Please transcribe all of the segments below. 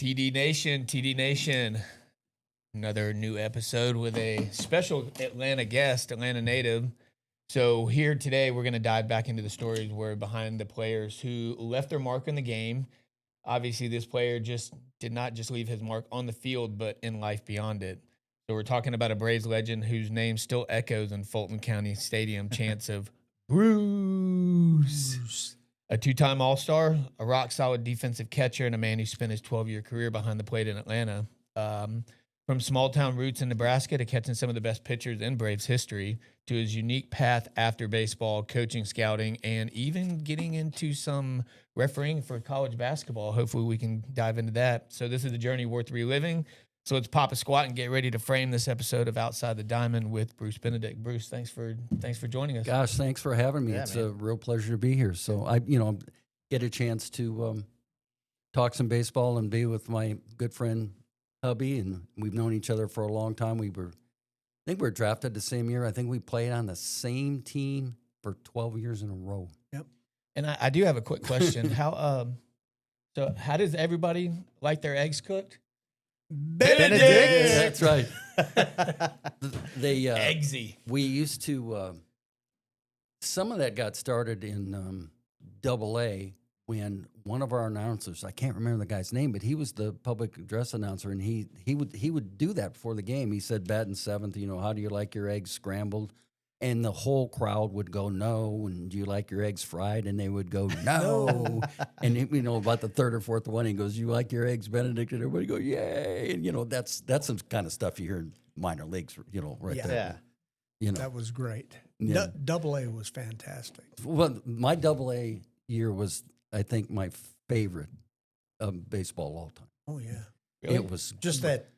TD Nation. Another new episode with a special Atlanta guest, Atlanta native. So here today, we're going to dive back into the stories where behind the players who left their mark in the game. Obviously, this player just did not just leave his mark on the field, but in life beyond it. So we're talking about a Braves legend whose name still echoes in Fulton County Stadium chants of Bruce. A two-time All-Star, a rock-solid defensive catcher, and a man who spent his 12-year career behind the plate in Atlanta. From small-town roots in Nebraska to catching some of the best pitchers in Braves history, to his unique path after baseball, coaching, scouting, and even getting into some refereeing for college basketball. Hopefully we can dive into that. So this is a journey worth reliving. So let's pop a squat and get ready to frame this episode of Outside the Diamond with Bruce Benedict. Bruce, thanks for joining us. Gosh, thanks for having me. Yeah, it's man. a real pleasure to be here. So I get a chance to talk some baseball and be with my good friend hubby, and we've known each other for a long time. I think we were drafted the same year. I think we played on the same team for 12 years in a row. Yep. And I do have a quick question. How does everybody like their eggs cooked? Benedict! Yeah, that's right. Eggsy. We used to. Some of that got started in AA when one of our announcers, I can't remember the guy's name, but he was the public address announcer, and he would do that before the game. He said, "Batting seventh, how do you like your eggs scrambled?" And the whole crowd would go, "No." And "Do you like your eggs fried?" And they would go, "No." And about the third or fourth one, he goes, "You like your eggs Benedict?" And everybody go, "Yay!" And that's some kind of stuff you hear in minor leagues, right there. Yeah. That was great. Yeah. Double A was fantastic. Well, my AA year was, I think, my favorite of baseball all time. Oh, yeah. Really? It was Just that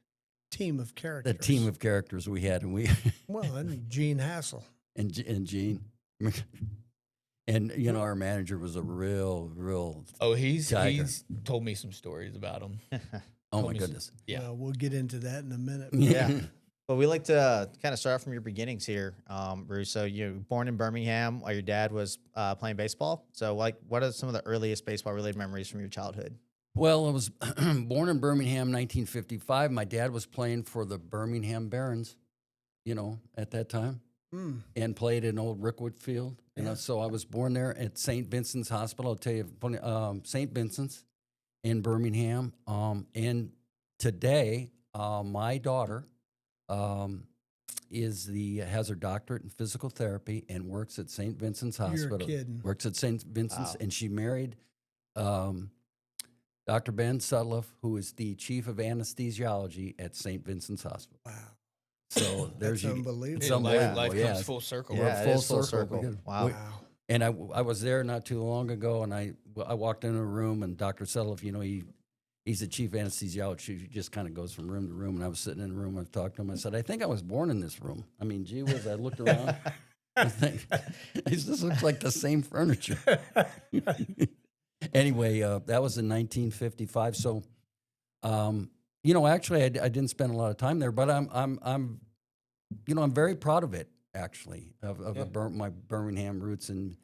team of characters. the team of characters we had, and Well, and Gene Hassel. and Gene, and our manager was a real. Oh, he's Tiger. told me some stories about him. Oh Told my me goodness! Yeah. We'll get into that in a minute. Yeah. Well, we like to kind of start from your beginnings here, Bruce. So you're born in Birmingham while your dad was playing baseball. So what are some of the earliest baseball-related memories from your childhood? Well, I was born in Birmingham, 1955. My dad was playing for the Birmingham Barons, at that time, and played in old Rickwood Field. So I was born there at St. Vincent's Hospital. I'll tell you, St. Vincent's in Birmingham. And today, my daughter has her doctorate in physical therapy and works at St. Vincent's Hospital. You're kidding. Works at St. Vincent's, Wow. and she married Dr. Ben Sudloff, who is the chief of anesthesiology at St. Vincent's Hospital. Wow. So there's That's unbelievable. It's unbelievable. Life yeah. comes full circle. We're Yeah, it full is full circle. circle. We- Wow. Wow. And I was there not too long ago, and I walked into a room, and Dr. Sudloff, he's the chief anesthesiologist. He just kind of goes from room to room, and I was sitting in a room, I talked to him, I said, "I think I was born in this room." I mean, gee whiz, I looked around, I think, this looks like the same furniture. Anyway, that was in 1955. So, actually, I didn't spend a lot of time there, but I'm very proud of it. Actually, of my Birmingham roots, and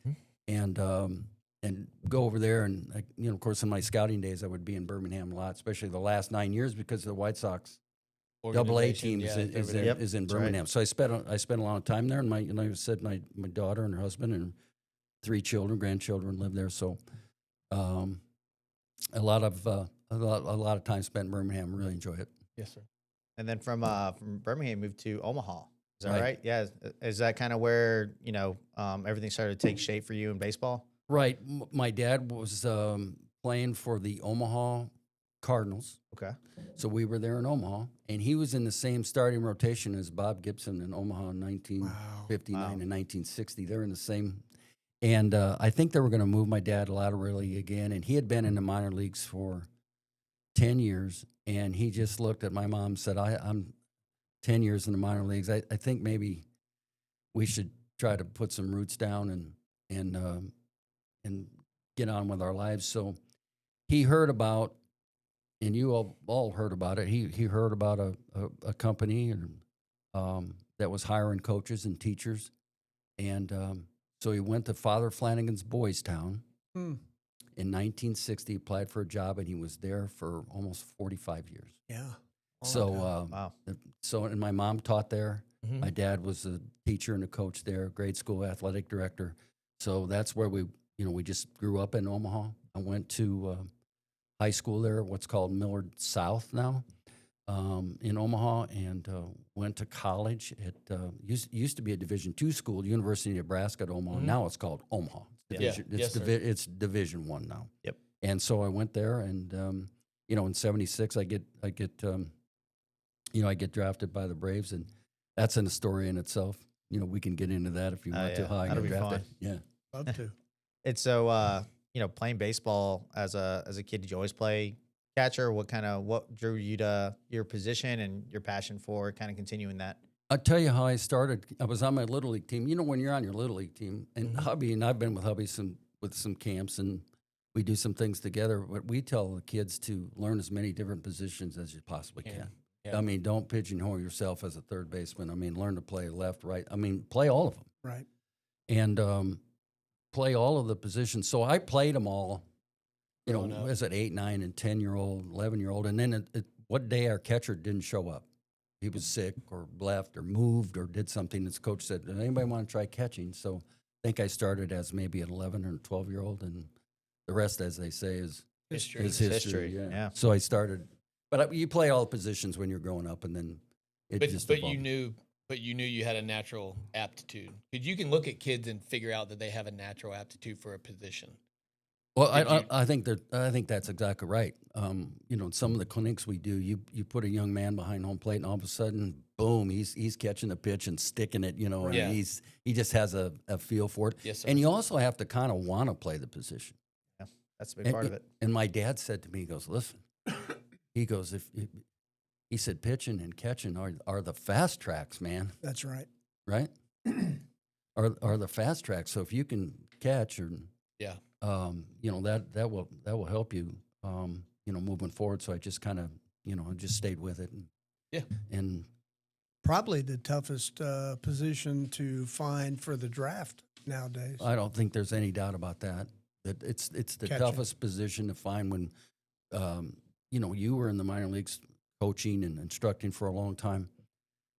go over there, and of course, in my scouting days, I would be in Birmingham a lot, especially the last 9 years because the White Sox AA team is in That's right. Birmingham. So I spent a lot of time there, and my daughter and her husband and 3 grandchildren live there. So a lot of time spent in Birmingham. Really enjoy it. Yes, sir. And then from Birmingham, moved to Omaha. Is that Right. right? Yeah. Is that kind of where everything started to take shape for you in baseball? Right. My dad was playing for the Omaha Cardinals. Okay. So we were there in Omaha, and he was in the same starting rotation as Bob Gibson in Omaha in 1959 Wow. and 1960. They're in the same. And I think they were going to move my dad laterally again, and he had been in the minor leagues for 10 years, and he just looked at my mom and said, I'm 10 years in the minor leagues. I think maybe we should try to put some roots down and get on with our lives. So he heard about, and you all heard about it. He heard about a company that was hiring coaches and teachers, and so he went to Father Flanagan's Boys Town, In 1960, applied for a job, and he was there for almost 45 years. Yeah. So, Wow. and my mom taught there. Mhm. My dad was a teacher and a coach there, grade school athletic director. So that's where we just grew up in Omaha. I went to high school there, what's called Millard South now, in Omaha, and went to college at used to be a Division II school, University of Nebraska at Omaha. Mhm. Now it's called Omaha. Yeah. Yes, sir. It's Division I now. Yep. And so I went there, and in '76 I get drafted by the Braves, and that's a story in itself. We can get into that if you want to. Yeah. How I That'll got be drafted. fun. Yeah. Love to. It's so playing baseball as a kid, did you always play catcher? What drew you to your position and your passion for kind of continuing that? I'll tell you how I started. I was on my Little League team. When you're on your Little League team, and Hubby and I've been with Hubby with some camps, and we do some things together. But we tell the kids to learn as many different positions as you possibly can. Yeah. I mean, don't pigeonhole yourself as a third baseman. I mean, learn to play left, right. I mean, play all of them. Right. And play all of the positions. So I played them all, Growing up. as an 8, 9, and 10-year-old, 11-year-old. And then what day our catcher didn't show up. He was sick or left or moved or did something. His coach said, does anybody want to try catching? So I think I started as maybe an 11 or 12-year-old. And the rest, as they say, is History. history. History, Yeah. yeah. So I started. But you play all the positions when you're growing up, and then it just But evolved. you knew you had a natural aptitude. Because you can look at kids and figure out that they have a natural aptitude for a position. Well, Did you- I think that's exactly right. Some of the clinics we do, you put a young man behind home plate, and all of a sudden, boom, he's catching the pitch and sticking it. And Yeah. he just has a feel for it. Yes, sir. And you also have to kind of want to play the position. That's a big part of it. And my dad said to me, he goes, listen, he goes, he said, pitching and catching are the fast tracks, man, That's right. right? are the fast tracks. So if you can catch, or Yeah. that will help you, moving forward. So I just kind of, I just stayed with it. Yeah. And Probably the toughest position to find for the draft nowadays. I don't think there's any doubt about that. That it's the Catching. toughest position to find when, you were in the minor leagues coaching and instructing for a long time.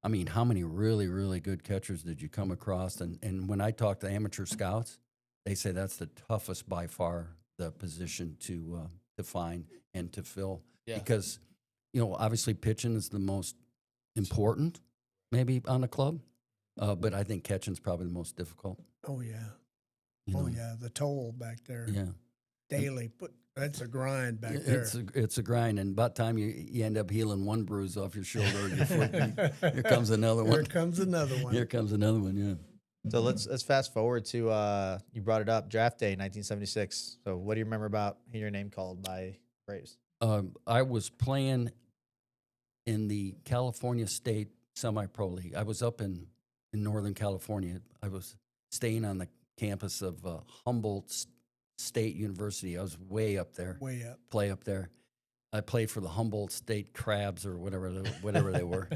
I mean, how many really, really good catchers did you come across? And when I talk to amateur scouts, they say that's the toughest by far, the position to find and to fill. Yeah. Because, obviously pitching is the most important maybe on a club, but I think catching's probably the most difficult. Oh, yeah. you Oh, know. yeah. The toll back there. Yeah. Daily. That's a grind back there. It's a grind, and by the time you end up healing one bruise off your shoulder or your foot, here comes another Here one. comes another one. Here comes another one. Yeah. So let's fast forward to you brought it up, draft day 1976. So what do you remember about hearing your name called by Braves? I was playing in the California State Semi-Pro League. I was up in Northern California. I was staying on the campus of Humboldt State University. I was way up there. Way up. Play up there. I played for the Humboldt State Crabs or whatever they were.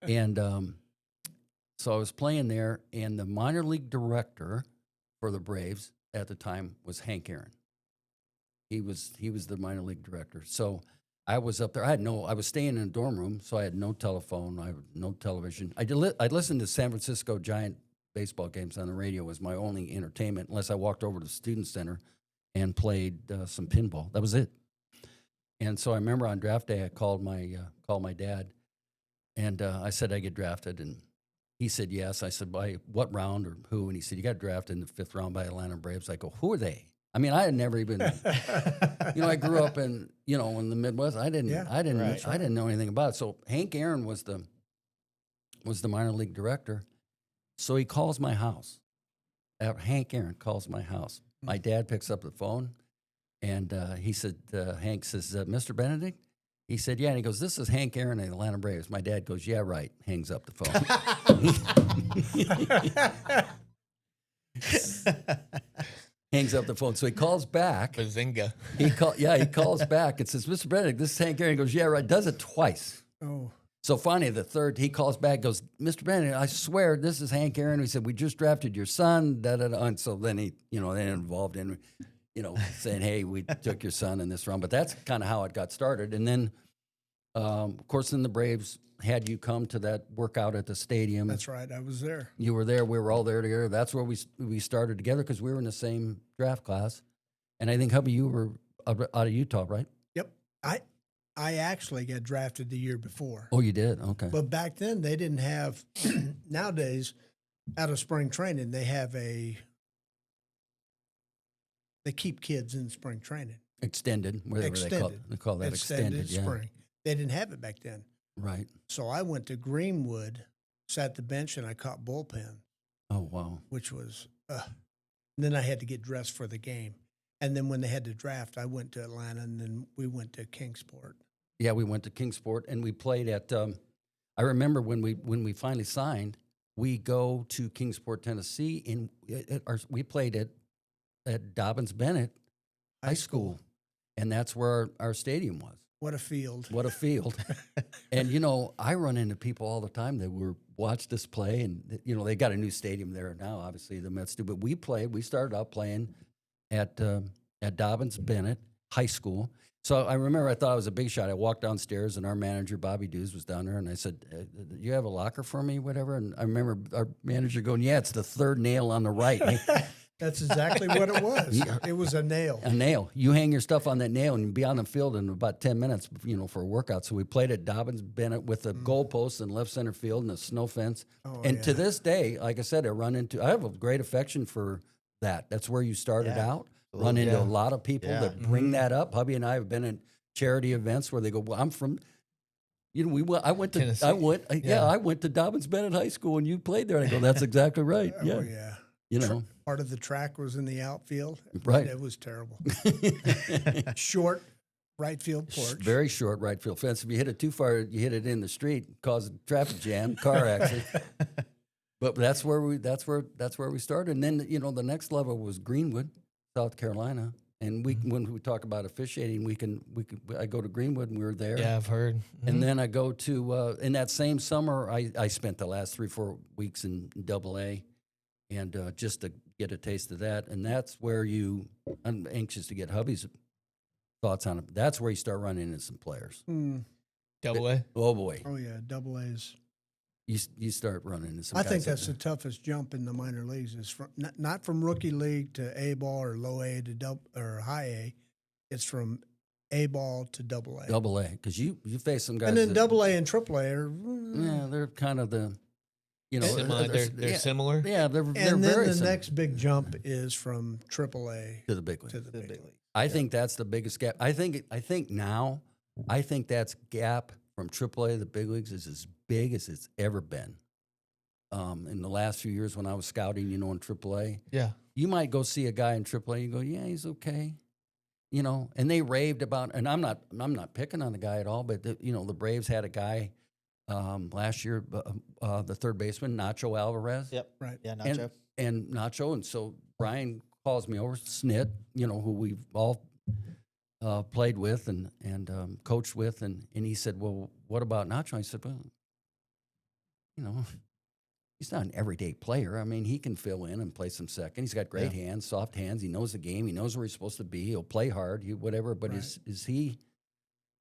And so I was playing there, and the minor league director for the Braves at the time was Hank Aaron. He was the minor league director. So I was up there. I was staying in a dorm room, so I had no telephone. I had no television. I'd listen to San Francisco Giant baseball games on the radio as my only entertainment, unless I walked over to the student center and played some pinball. That was it. And so I remember on draft day, I called my dad, and I said I get drafted, and he said yes. I said, by what round or who? And he said, you got drafted in the 5th round by Atlanta Braves. I go, who are they? I mean, I had never even, I grew up in the Midwest. I didn't know anything about it. So Hank Aaron was the minor league director. So he calls my house. Hank Aaron calls my house. My dad picks up the phone, and he said, Hank says, Mr. Benedict? He said, yeah. And he goes, this is Hank Aaron of the Atlanta Braves. My dad goes, yeah, right. Hangs up the phone. Hangs up the phone. So he calls back. Bazinga. He calls back and says, Mr. Benedict, this is Hank Aaron. He goes, yeah, right. Does it twice. Oh. So finally, the third, he calls back, goes, Mr. Benedict, I swear this is Hank Aaron. He said, we just drafted your son, da-da-da. And so then he, then involved in. saying, hey, we took your son in this round. But that's kind of how it got started. And then, of course, then the Braves had you come to that workout at the stadium. That's right. I was there. You were there. We were all there together. That's where we started together because we were in the same draft class. And I think, hubby, you were out of Utah, right? Yep. I actually got drafted the year before. Oh, you did? Okay. But back then they didn't have. Nowadays, out of spring training, they keep kids in spring training. Extended, whatever they call that extended. Yeah. Spring. They didn't have it back then. Right. So I went to Greenwood, sat the bench, and I caught bullpen, Oh, wow. which was. Then I had to get dressed for the game, and then when they had to draft, I went to Atlanta, and then we went to Kingsport. Yeah, we went to Kingsport and we played at. I remember when we finally signed, we go to Kingsport, Tennessee, and we played at Dobbins Bennett High School, and that's where our stadium was. What a field! What a field! And I run into people all the time that watch this play, and they got a new stadium there now. Obviously, the Mets do, but we started out playing at Dobbins Bennett High School. So I remember I thought I was a big shot. I walked downstairs and our manager, Bobby Dews, was down there. And I said, do you have a locker for me, whatever? And I remember our manager going, yeah, it's the third nail on the right. That's exactly what it was. It was a nail. A nail. You hang your stuff on that nail and you be on the field in about 10 minutes, for a workout. So we played at Dobbins Bennett with a goalpost in left center field and a snow fence. To this day, like I said, I have a great affection for that. That's where you started out. Run into a lot of people that bring that up. Hubby and I have been at charity events where they go, well, I'm from, I went to Tennessee. I went to Dobbins Bennett High School and you played there. And I go, that's exactly right. Yeah. Oh, yeah. Part of the track was in the outfield. Right. It was terrible. Short right field porch. Very short right field fence. If you hit it too far, you hit it in the street, cause a traffic jam, car accident. But that's where we started. And then, the next level was Greenwood, South Carolina. And when we talk about officiating, I go to Greenwood and we were there. Yeah, I've heard. And then I go to, in that same summer, I spent the last 3-4 weeks in AA and just to get a taste of that. And that's where I'm anxious to get hubby's thoughts on it. That's where you start running into some players. Double A? Oh, boy. Oh, yeah. Double A's. You start running into some I guys think that- that's the toughest jump in the minor leagues is from not from rookie league to A ball or low A to or high A. It's from A ball to double A. Double A, because you face some guys. And then that- double A and triple A are. Yeah, they're kind of the, They're similar. Yeah, they're And very then the similar next big jump is from triple A to the big league. to the big league. I think that's the biggest gap. I think that's gap from AAA to the big leagues is as big as it's ever been. In the last few years when I was scouting, in AAA, Yeah. you might go see a guy in AAA and go, yeah, he's okay. And they raved about, and I'm not picking on the guy at all, but the Braves had a guy last year, the third baseman, Nacho Alvarez. Yep. Right. Yeah, Nacho. And Nacho, and so Brian calls me over, Snit, who we've all played with and coached with, and he said, well, what about Nacho? I said, well, he's not an everyday player. I mean, he can fill in and play some second. He's got great hands, soft hands. He knows the game. He knows where he's supposed to be. He'll play hard, whatever. But Right. is he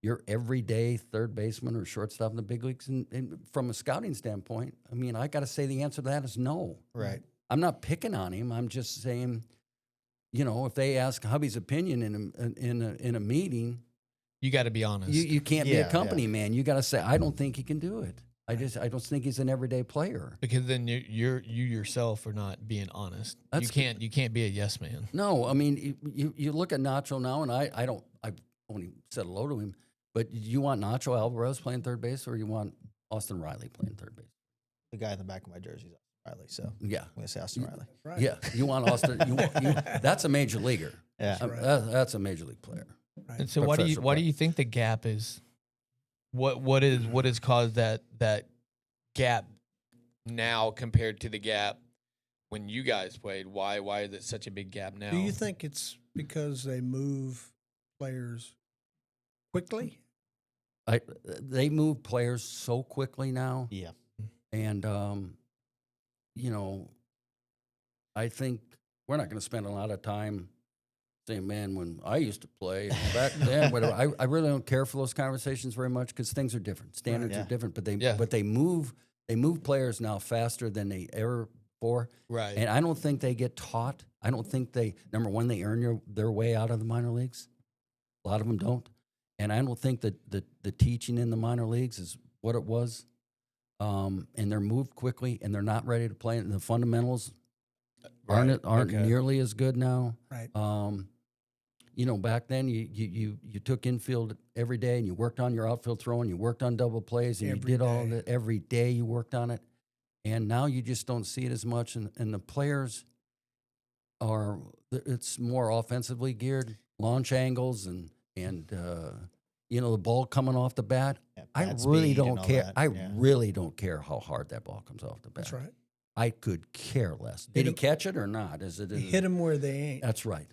your everyday third baseman or shortstop in the big leagues? And from a scouting standpoint, I mean, I got to say the answer to that is no. Right. I'm not picking on him. I'm just saying, if they ask hubby's opinion in a meeting, You got to be honest. you can't be a Yeah, company man. You got to say, I don't think he can do it. I don't think he's an everyday player. because then you yourself are not being honest. That's- You can't be a yes man. No, I mean, you look at Nacho now, and I've only said hello to him, but you want Nacho Alvarez playing third base, or you want Austin Riley playing third base? The guy in the back of my jersey is Austin Riley. So I'm Yeah, going to say Austin Riley. Right. yeah. You want Austin? That's a major leaguer. Yeah. That's a major league player. Right. And so why do Professor you think the gap is? What has caused that gap now compared to the gap when you guys played? Why is it such a big gap now? Do you think it's because they move players quickly? They move players so quickly now. Yeah. And, I think we're not going to spend a lot of time saying, man, when I used to play back then, whatever. I really don't care for those conversations very much because things are different. Standards Yeah. are different, but Yeah. they move players now faster than they ever before. Right. And I don't think they get taught. I don't think number one, they earn their way out of the minor leagues. A lot of them don't. And I don't think that the teaching in the minor leagues is what it was. And they're moved quickly, and they're not ready to play. And the fundamentals aren't Okay. nearly as good now. Right. Back then you took infield every day, and you worked on your outfield throwing. You worked on double plays, and Every you did all day. that every day. You worked on it, and now you just don't see it as much. And the players it's more offensively geared, launch angles, and the ball coming off the bat. Yeah, I bat really speed and don't all care. that, I yeah. really don't care how hard that ball comes off the bat. That's right. I could care less. Did he catch it or not? Is it? Hit them where they ain't. That's right.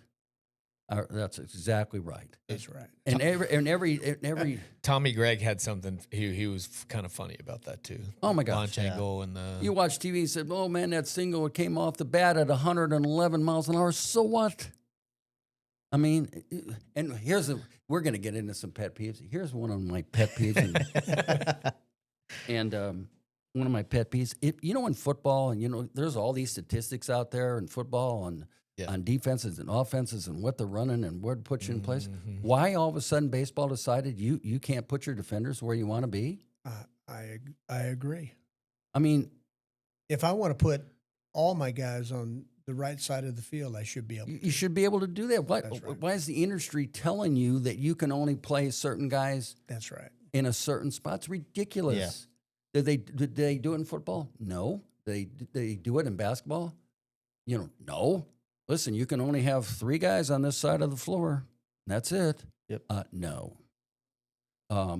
That's exactly right. That's right. And every Tommy Gregg had something. He was kind of funny about that too. Oh my gosh. Launch angle and the. you watch TV and said, "Oh man, that single came off the bat at 111 miles an hour." So what? I mean, and we're going to get into some pet peeves. Here's one of my pet peeves, and one of my pet peeves. In football, and there's all these statistics out there in football on defenses and offenses and what they're running and what to put you in place. Mhm. Why all of a sudden baseball decided you can't put your defenders where you want to be? I agree. I mean, If I want to put all my guys on the right side of the field, I should be able to. you should be able to do that. That's right. Why is the industry telling you that you can only play certain guys That's right. in a certain spot? It's ridiculous. Did they do it in football? No. Did they do it in basketball? No. Listen, you can only have 3 guys on this side of the floor. That's it. Yep. No.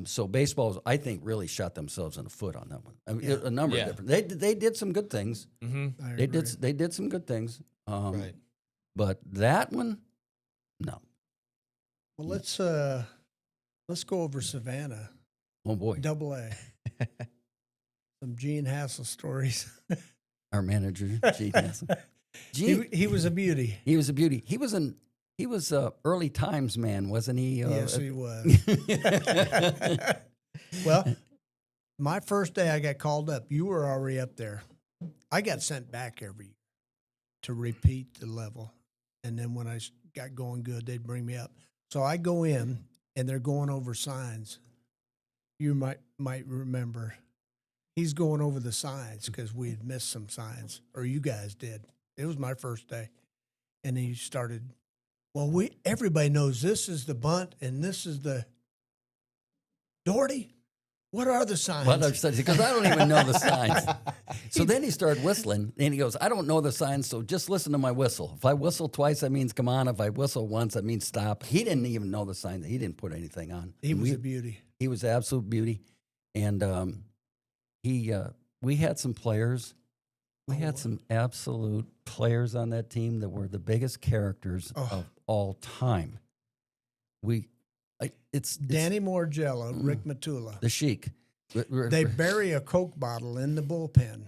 So baseball, I think, really shot themselves in the foot on that one. I mean, Yeah. a number of different. They did some good things. Mm-hmm. I They agree. did some good things. Right. But that one, no. Well, let's go over Savannah, Oh boy, Double A. Some Gene Hassel stories. our manager, Gene Hansen. Gene, He was a beauty. he was a beauty. He was early times man, wasn't he? Yes, he was. Well, my first day I got called up. You were already up there. I got sent back every year to repeat the level. And then when I got going good, they'd bring me up. So I go in, and they're going over signs. You might remember. He's going over the signs because we had missed some signs, or you guys did. It was my first day. And he started, well, everybody knows this is the bunt and this is the Doherty. What are the signs? Because I don't even know the signs. So then he started whistling, and he goes, "I don't know the signs, so just listen to my whistle. If I whistle twice, that means come on. If I whistle once, that means stop." He didn't even know the signs. He didn't put anything on. He was a beauty. He was absolute beauty, and we had some players. We had some absolute players on that team that were the biggest characters of all time. It's Danny Morgello, Rick Matula. the Sheik. They bury a Coke bottle in the bullpen.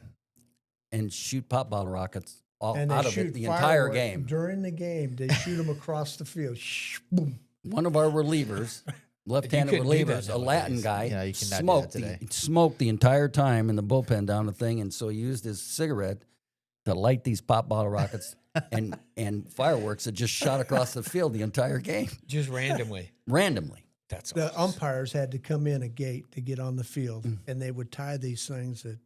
And shoot pop bottle rockets And they out of shoot it the entire fireworks. game. During the game, they shoot them across the field. Shh, boom. One of our relievers, left-handed couldn't do that relievers, a Latin nowadays. guy, Yeah, you cannot do that today. smoked the entire time in the bullpen down the thing, and so he used his cigarette to light these pop bottle rockets and fireworks that just shot across the field the entire game, Just randomly. randomly. That's The awesome. umpires had to come in a gate to get on the field, and they would tie these things at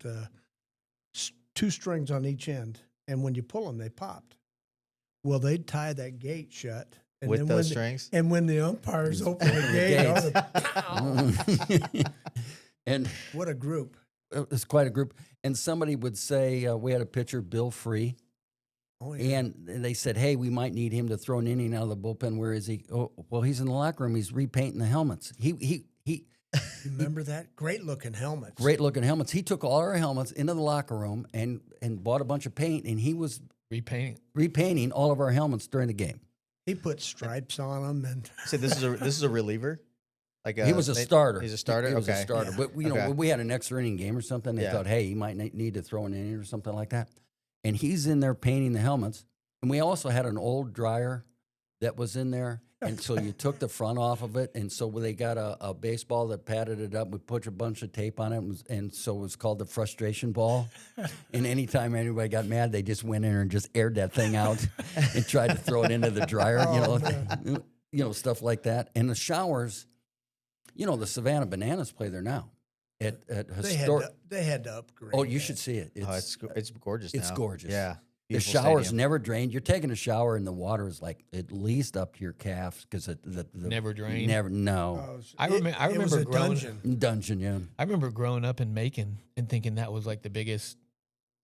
2 strings on each end. And when you pull them, they popped. Well, they'd tie that gate shut. And With then those when strings? And when the umpires opened the gate, gates. And what a group. it's quite a group. And somebody would say, we had a pitcher, Bill Free, Oh, yeah. and they said, "Hey, we might need him to throw an inning out of the bullpen. Where is he?" "Oh, well, he's in the locker room. He's repainting the helmets." He Remember that? Great looking helmets. great looking helmets. He took all our helmets into the locker room and bought a bunch of paint, and he was Repaint. repainting all of our helmets during the game. He put stripes on them, and So this is a reliever. Like He was a starter. He's a starter. He was Okay. a starter. Yeah. But Okay. when we had an extra inning game or something, they Yeah. thought, "Hey, he might need to throw an inning or something like that." And he's in there painting the helmets. And we also had an old dryer that was in there. And so you took the front off of it. And so they got a baseball that padded it up. We put a bunch of tape on it. And so it was called the frustration ball. And anytime anybody got mad, they just went in there and just aired that thing out and tried to throw it into the dryer, stuff like that. And the showers, the Savannah Bananas play there now. They had to upgrade. Oh, you that. should see it. It's gorgeous. It's now. gorgeous. Yeah. The Beautiful shower's stadium. never drained. You're taking a shower and the water is like at least up to your calves because the Never drained? Never, no. Oh, I it remember was a growing- dungeon. Dungeon, yeah. I remember growing up in Macon and thinking that was like the biggest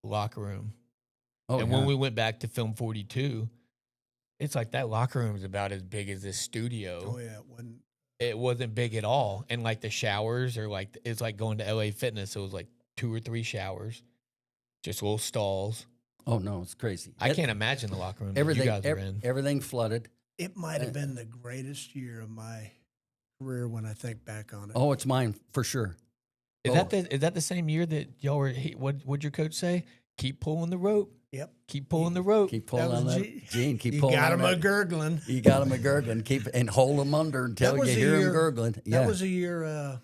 locker room. Oh, and yeah. when we went back to film 42, it's like that locker room is about as big as this studio. Oh yeah, when It wasn't big at all. And like the showers are like, it's like going to LA Fitness. It was like 2 or 3 showers, just little stalls. Oh no, it's crazy. I can't imagine the locker room that Everything, you guys are in. everything flooded. it might have been the greatest year of my career when I think back on it. Oh, it's mine for sure. Is that the same year that y'all were? What'd your coach say? Keep pulling the rope. Yep. Keep pulling the rope. Keep pulling was on that, G- Gene. Keep You pulling. got on him a that. gurgling. You got him a gurgling. Keep and hold him under until That was you the hear year- him gurgling. Yeah. That was a year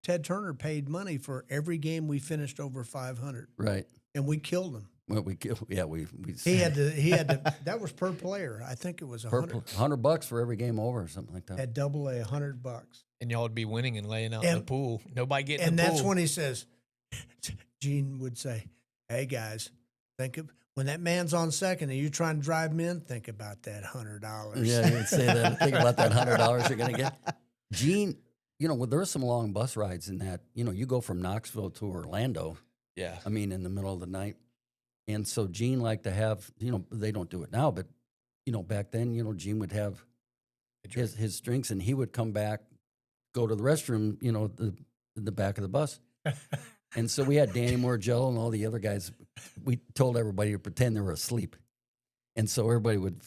Ted Turner paid money for every game we finished over 500, right. and we killed him. Well, we He had to. That was per player. I think it was $100 for every game over or something like that. at double A, $100. And y'all would be winning and laying out in the And- pool. Nobody getting And the pool. that's when he says, Gene would say, "Hey guys, think of when that man's on second and you're trying to drive him in. Think about that $100." Yeah, you would say that. Think about that $100 you're going to get. Gene, there are some long bus rides in that. You go from Knoxville to Orlando. Yeah. I mean, in the middle of the night. And so Gene liked to have, they don't do it now, but, back then, Gene would have his drinks and he would come back, go to the restroom, in the back of the bus. And so we had Danny Morgello and all the other guys. We told everybody to pretend they were asleep. And so everybody would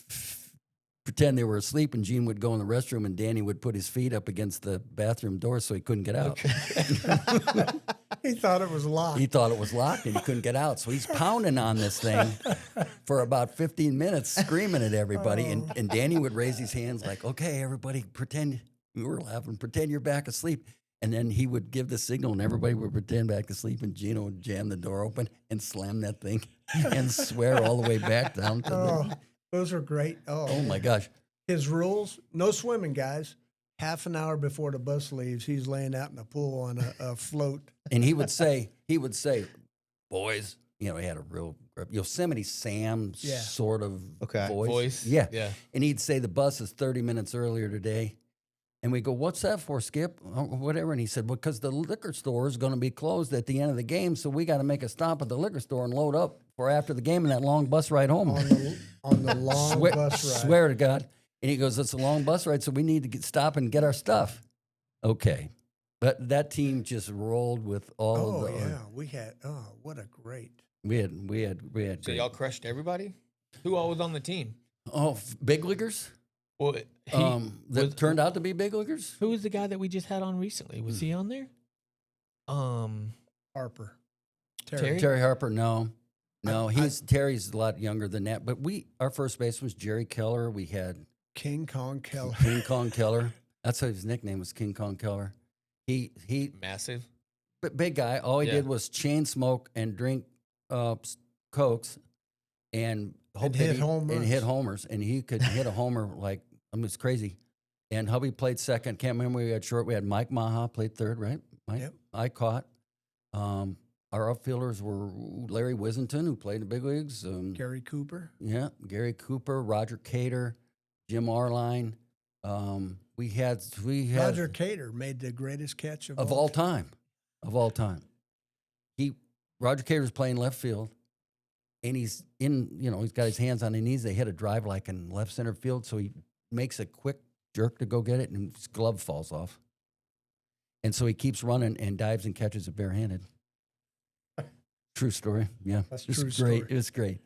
pretend they were asleep, and Gene would go in the restroom, and Danny would put his feet up against the bathroom door so he couldn't get out. He thought it was locked. He thought it was locked, and he couldn't get out. So he's pounding on this thing for about 15 minutes, screaming at everybody. And Danny would raise his hands like, "Okay, everybody, pretend." We were laughing. Pretend you're back asleep. And then he would give the signal, and everybody would pretend back to sleep, and Gino would jam the door open and slam that thing and swear all the way back down to the... Those are great. Oh, my gosh. His rules: no swimming, guys. Half an hour before the bus leaves, he's laying out in the pool on a float. And he would say, "Boys," he had a real Yosemite Sam sort of voice. Yeah. And he'd say, "The bus is 30 minutes earlier today." And we go, "What's that for, Skip?" "Oh, whatever." And he said, "Because the liquor store is going to be closed at the end of the game, so we got to make a stop at the liquor store and load up for after the game and that long bus ride home." On the long bus ride. Swear to God. And he goes, "It's a long bus ride, so we need to stop and get our stuff." Okay. But that team just rolled with all of the... yeah. We had, what a great. We had So great- y'all crushed everybody? Who all was on the team? big leaguers? Well, That turned out to be big leaguers? who was the guy that we just had on recently? Was he on there? Harper. Terry? Terry Harper, no. Terry's a lot younger than that. But our first baseman was Jerry Keller. We had King Kong Keller. King Kong Keller. That's how his nickname was, King Kong Keller. He Massive. big guy. All he Yeah. did was chain smoke and drink Cokes and hope hit that home and runs. hit homers. And he could hit a homer like, it's crazy. And hubby played second. Can't remember we had short. We had Mike Maha played third, right? Mike? Yep. I caught. Our outfielders were Larry Wissington, who played in the big leagues. Gary Cooper. Yeah, Gary Cooper, Roger Cater, Jim Arline. We had Roger Cater made the greatest catch of all time. Of all time. Roger Cater's playing left field, and he's he's got his hands on his knees. They hit a drive like in left center field, so he makes a quick jerk to go get it, and his glove falls off. And so he keeps running and dives and catches it barehanded. True story. Yeah. That's It was true great. story. It was great.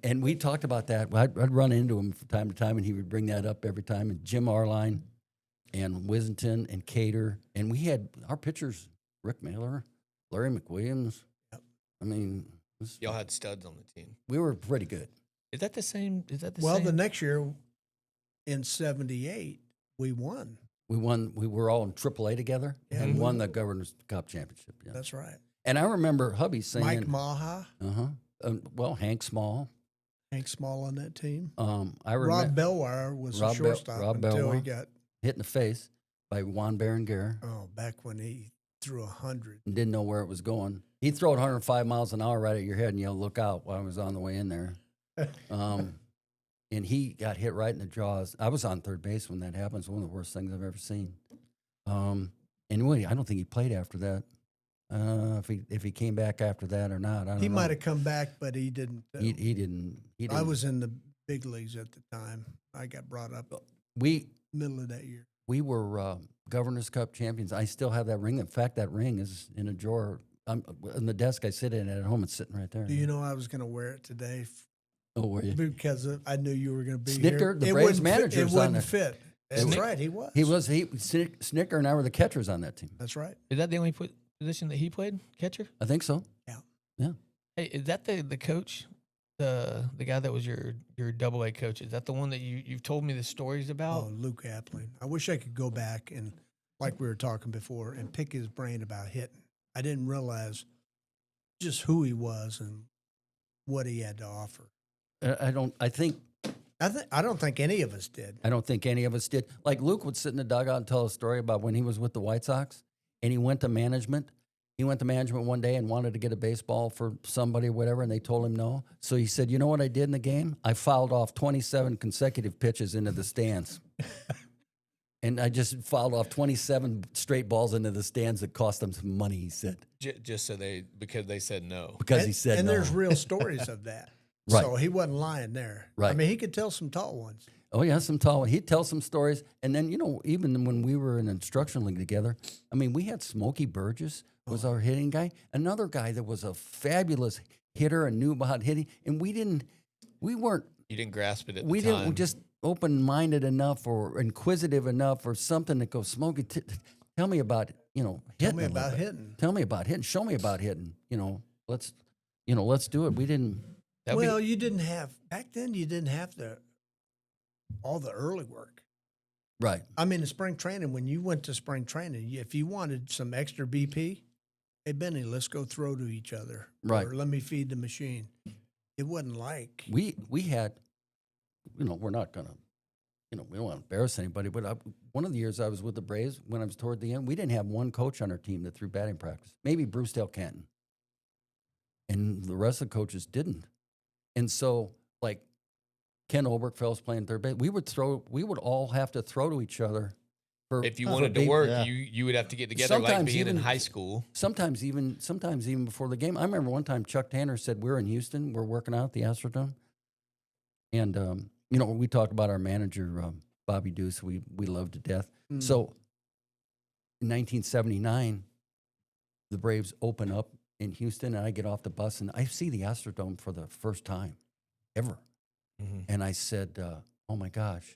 And we talked about that. I'd run into him from time to time, and he would bring that up every time. And Jim Arline and Wissington and Cater. And we had our pitchers, Rick Mailer, Larry McWilliams. Yep. I mean, Y'all had studs on the team. we were pretty good. Is that the same? Well, same? the next year, in '78, we won. We won. We were all in AAA together Yeah, and we won won. the Governor's Cup championship. Yeah. That's right. And I remember hubby saying, Mike Maha, well, Hank Small. Hank Small on that team. I remember Rob Bellwire was the shortstop Rob until he Bellwire. got, hit in the face by Juan Berenguer back when he threw 100. and didn't know where it was going. He'd throw it 105 miles an hour right at your head and yell, "Look out!" while I was on the way in there. And he got hit right in the jaws. I was on third base when that happened. It's one of the worst things I've ever seen. Anyway, I don't think he played after that. If he came back after that or not, I don't know. He might have come back, but he didn't. He didn't. He didn't. I was in the big leagues at the time. I got brought up We middle of that year. we were Governor's Cup champions. I still have that ring. In fact, that ring is in a drawer on the desk I sit in at home. It's sitting right there. Do you know I was going to wear it today Oh, were you? because I knew you were going to be Snicker, here. the It Braves wouldn't fit- manager, It was on wouldn't there. fit. That's Snick- right. He was. Snicker and I were the catchers on that team. That's right. Is that the only position that he played? Catcher? I think so. Hey, is that the coach? The guy that was your AA coach? Is that the one that you've told me the stories about? Oh, Luke Appling. I wish I could go back and, like we were talking before, and pick his brain about hitting. I didn't realize just who he was and what he had to offer. I don't think I don't think any of us did. any of us did. Like Luke would sit in the dugout and tell a story about when he was with the White Sox and he went to management. He went to management one day and wanted to get a baseball for somebody or whatever, and they told him no. So he said, "You know what I did in the game? I fouled off 27 consecutive pitches into the stands." And I just fouled off 27 straight balls into the stands that cost them some money, he said. Just because they said no. Because he said and no. there's real stories of that. Right. So he wasn't lying there. I Right. mean, he could tell some tall ones. Oh, yeah, some tall one. He'd tell some stories. And then, even when we were in instruction league together, I mean, we had Smokey Burgess was our hitting guy. Another guy that was a fabulous hitter and knew about hitting. And we weren't You didn't grasp it at the we time. didn't just open-minded enough or inquisitive enough or something to go, Smokey, tell me about, hitting. Tell me a little about bit. hitting. Tell me about hitting. Show me about hitting. Let's do it. We didn't. That'd be- Well, you didn't have back then. You didn't have all the early work. Right. I mean, in spring training, when you went to spring training, if you wanted some extra BP, hey Benny, let's go throw to each other. Right. Or let me feed the machine. It wasn't like We had, we're not gonna, we don't want to embarrass anybody, but one of the years I was with the Braves, when I was toward the end, we didn't have one coach on our team that threw batting practice. Maybe Bruce Canton, and the rest of the coaches didn't. And so, like Ken Oberkfeld's playing third base, we would all have to throw to each other. if you for wanted to big- work, yeah. you would have to get together like Sometimes being in even- high school. Sometimes even before the game. I remember one time Chuck Tanner said, "We're in Houston. We're working out at the Astrodome." And, we talked about our manager, Bobby Deuce, we love to death. Mm. So in 1979, the Braves open up in Houston, and I get off the bus, and I see the Astrodome for the first time ever. Mm-hmm. And I said, oh, my gosh,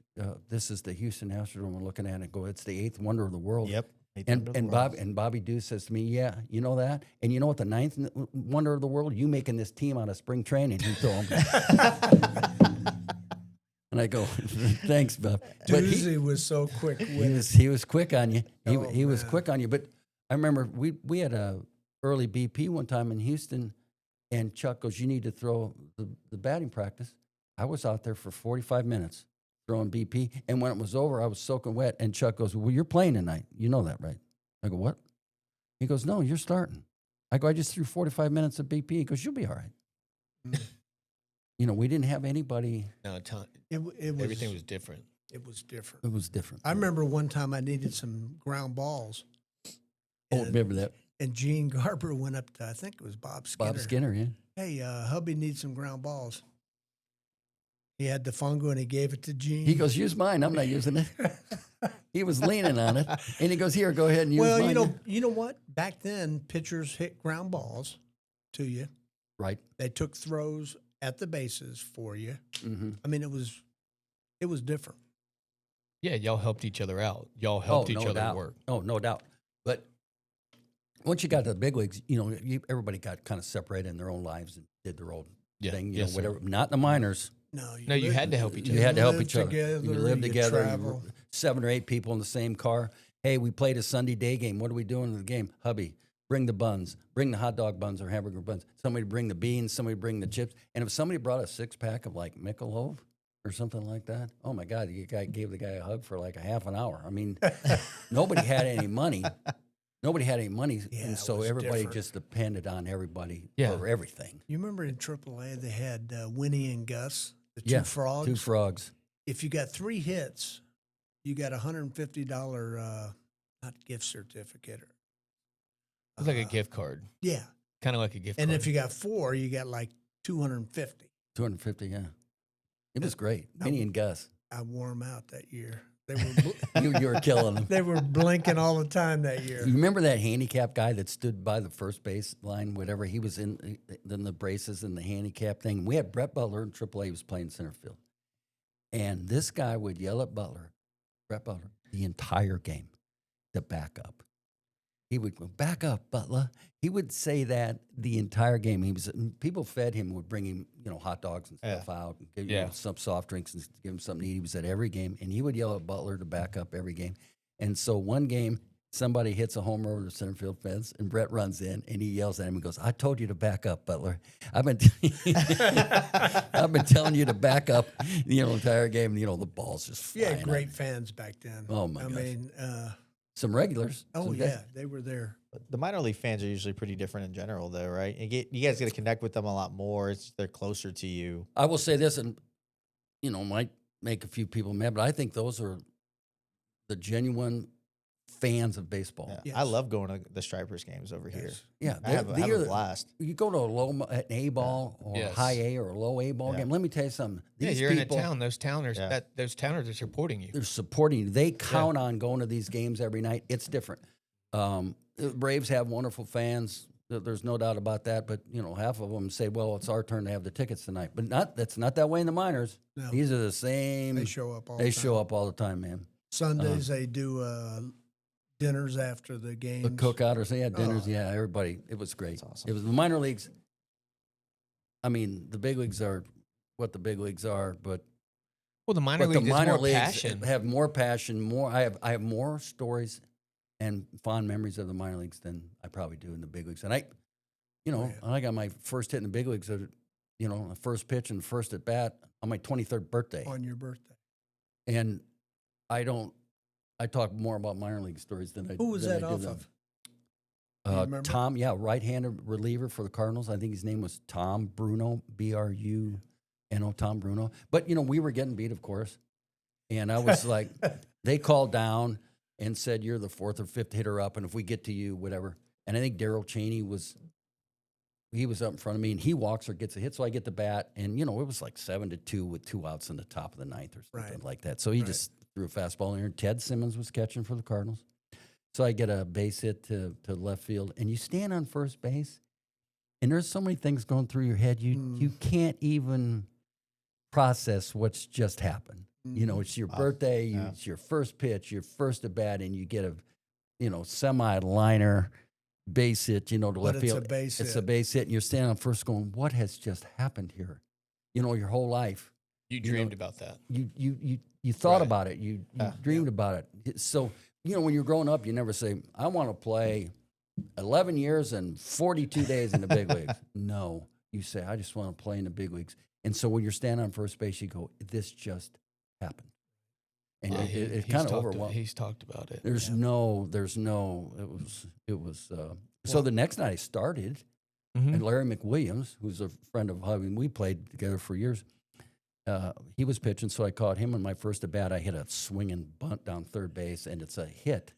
this is the Houston Astrodome we're looking at. And go, it's the eighth wonder of the world. Yep. And Bobby Deuce says to me, "Yeah, you know that, and you know what the ninth wonder of the world? You making this team out of spring training." He told me, and I go, "Thanks, Bob." But Doozy was so quick with it. he was quick on you. Oh, He was man. quick on you. But I remember we had a early BP one time in Houston, and Chuck goes, "You need to throw the batting practice." I was out there for 45 minutes throwing BP, and when it was over, I was soaking wet. And Chuck goes, "Well, you're playing tonight. You know that, right?" I go, "What?" He goes, "No, you're starting." I go, "I just threw 45 minutes of BP." He goes, "You'll be all right." Mm. We didn't have anybody. No, It was everything was different. It was different. It was different. I remember one time I needed some ground balls. Oh, and- remember that? And Gene Garber went up to, I think it was Bob Skinner. Bob Skinner, yeah. Hey, hubby needs some ground balls. He had the fungo and he gave it to Gene. He goes, "Use mine. I'm not using it." He was leaning on it, and he goes, "Here, go ahead and use well, mine." you know what? Back then, pitchers hit ground balls to you. Right. They took throws at the bases for you. Mm-hmm. I mean, it was different. Yeah, y'all helped each other out. Y'all helped each no other doubt. work. Oh, no doubt. But once you got to the big leagues, everybody got kind of separated in their own lives and did their own Yeah, thing, yes, sir. whatever. Not in the minors. No, No, you had to help each You other. had to help live each other. together, You live you together. travel. 7 or 8 people in the same car. Hey, we played a Sunday day game. What are we doing in the game? Hubby, bring the buns. Bring the hot dog buns or hamburger buns. Somebody bring the beans. Somebody bring the chips. And if somebody brought a 6-pack of like Michelob or something like that, oh my God, you gave the guy a hug for like a half an hour. I mean, nobody had any money. Nobody had any money, Yeah, and it so was everybody different. just depended on everybody Yeah. for everything. You remember in AAA they had Winnie and Gus, the Yeah, two frogs. 2 frogs. If you got 3 hits, you got $150 not gift certificate. It's like a gift card, Yeah, kind of like a gift and card. if you got 4, you got like 250. 250, yeah. It was great. Minnie and Gus. I wore them out that year. They were You were killing them. they were blinking all the time that year. You remember that handicap guy that stood by the first base line, whatever? He was in the braces and the handicap thing. We had Brett Butler in AAA. He was playing center field. And this guy would yell at Brett Butler, the entire game to back up. He would go, back up, Butler. He would say that the entire game. People fed him, would bring him, hot dogs and stuff out, and give him some soft drinks and give him something to eat. He was at every game, and he would yell at Butler to back up every game. And so one game, somebody hits a homer over the center field fence, and Brett runs in, and he yells at him and goes, "I told you to back up, Butler. I've been telling you to back up the entire game." The ball's just flying. Yeah, great fans back then. Oh, my I gosh. mean, Some regulars. oh some yeah, guys. they were there. The minor league fans are usually pretty different in general, though, right? You guys get to connect with them a lot more. They're closer to you. I will say this, and might make a few people mad, but I think those are the genuine fans of baseball. Yeah. Yes. I love going to the Stripers games over here. Yes. Yeah, I have a blast. You go to an A ball or Yes. high A or a low A ball Yeah. game. Let me tell you something. Yeah, These you're people, in a town. Those towners, Yeah. those towners are supporting you. they're supporting you. They count on going to these games every night. It's different. The Braves have wonderful fans. There's no doubt about that. But half of them say, "Well, it's our turn to have the tickets tonight." But that's not that way in the minors. No. These are the same. They show up all They the show time. up all the time, man. Sundays they do dinners after the games. The cookout or say, yeah, dinners. Oh. Yeah, everybody. It was great. That's awesome. It was the minor leagues. I mean, the big leagues are what the big leagues are, but Well, the minor league is more passion. have more passion. I have more stories and fond memories of the minor leagues than I probably do in the big leagues. And I got my first hit in the big leagues. The first pitch and first at bat on my 23rd birthday. on your birthday. And I talk more about minor league stories than I. Who was than that I do off them. of? Do you remember? Tom, right-handed reliever for the Cardinals. I think his name was Tom Bruno, Bruno, Tom Bruno. But, we were getting beat, of course. And I was like, they called down and said, "You're the 4th or 5th hitter up, and if we get to you, whatever." And I think Darrell Cheney was up in front of me, and he walks or gets a hit, so I get the bat. And, it was like 7-2 with 2 outs in the top of the 9th or something Right. like that. So he Right. just threw a fastball in there. Ted Simmons was catching for the Cardinals. So I get a base hit to left field, and you stand on first base, and there's so many things going through your head, you can't even process what's just happened. It's your birthday, it's your first pitch, your first at bat, and you get a semi-liner base hit, to But left it's field. a base It's hit. a base hit, and you're standing on first going, what has just happened here? Your whole life. You dreamed about that. You thought Right. about it. You dreamed about it. So, when you're growing up, you never say, "I want to play 11 years and 42 days in the big leagues." No. You say, "I just want to play in the big leagues." And so when you're standing on first base, you go, "This just happened." And Yeah, it he's kind of talked- overwhelmed. He's talked about it. It was, so the next night I started, Mhm. and Larry McWilliams, who's a friend of Hubby, and we played together for years. He was pitching, so I caught him on my first at bat. I hit a swinging bunt down third base, and it's a hit.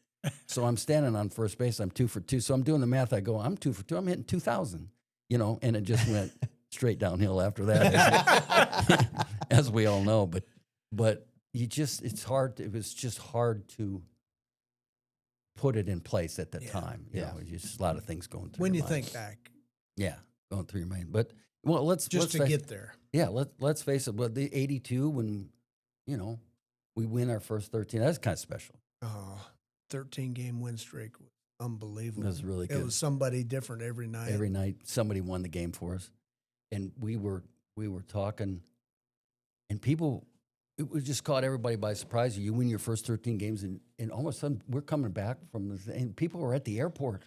So I'm standing on first base. I'm 2 for 2. So I'm doing the math. I go, I'm 2 for 2. I'm hitting 2,000, and it just went straight downhill after that, as we all know. But it's hard. It was just hard to put it in place at the Yeah. time. Yeah. It's just a lot of things going through When your you mind. think back, Yeah, going through your mind. But let's just to face- get there. Yeah, let's face it. Well, the 82 when we win our first 13, that's kind of special. 13-game win streak was unbelievable. It was really It good. was somebody different every night. Every night somebody won the game for us, and we were talking and people, it was just caught everybody by surprise. You win your first 13 games, and all of a sudden we're coming back from and people were at the airport.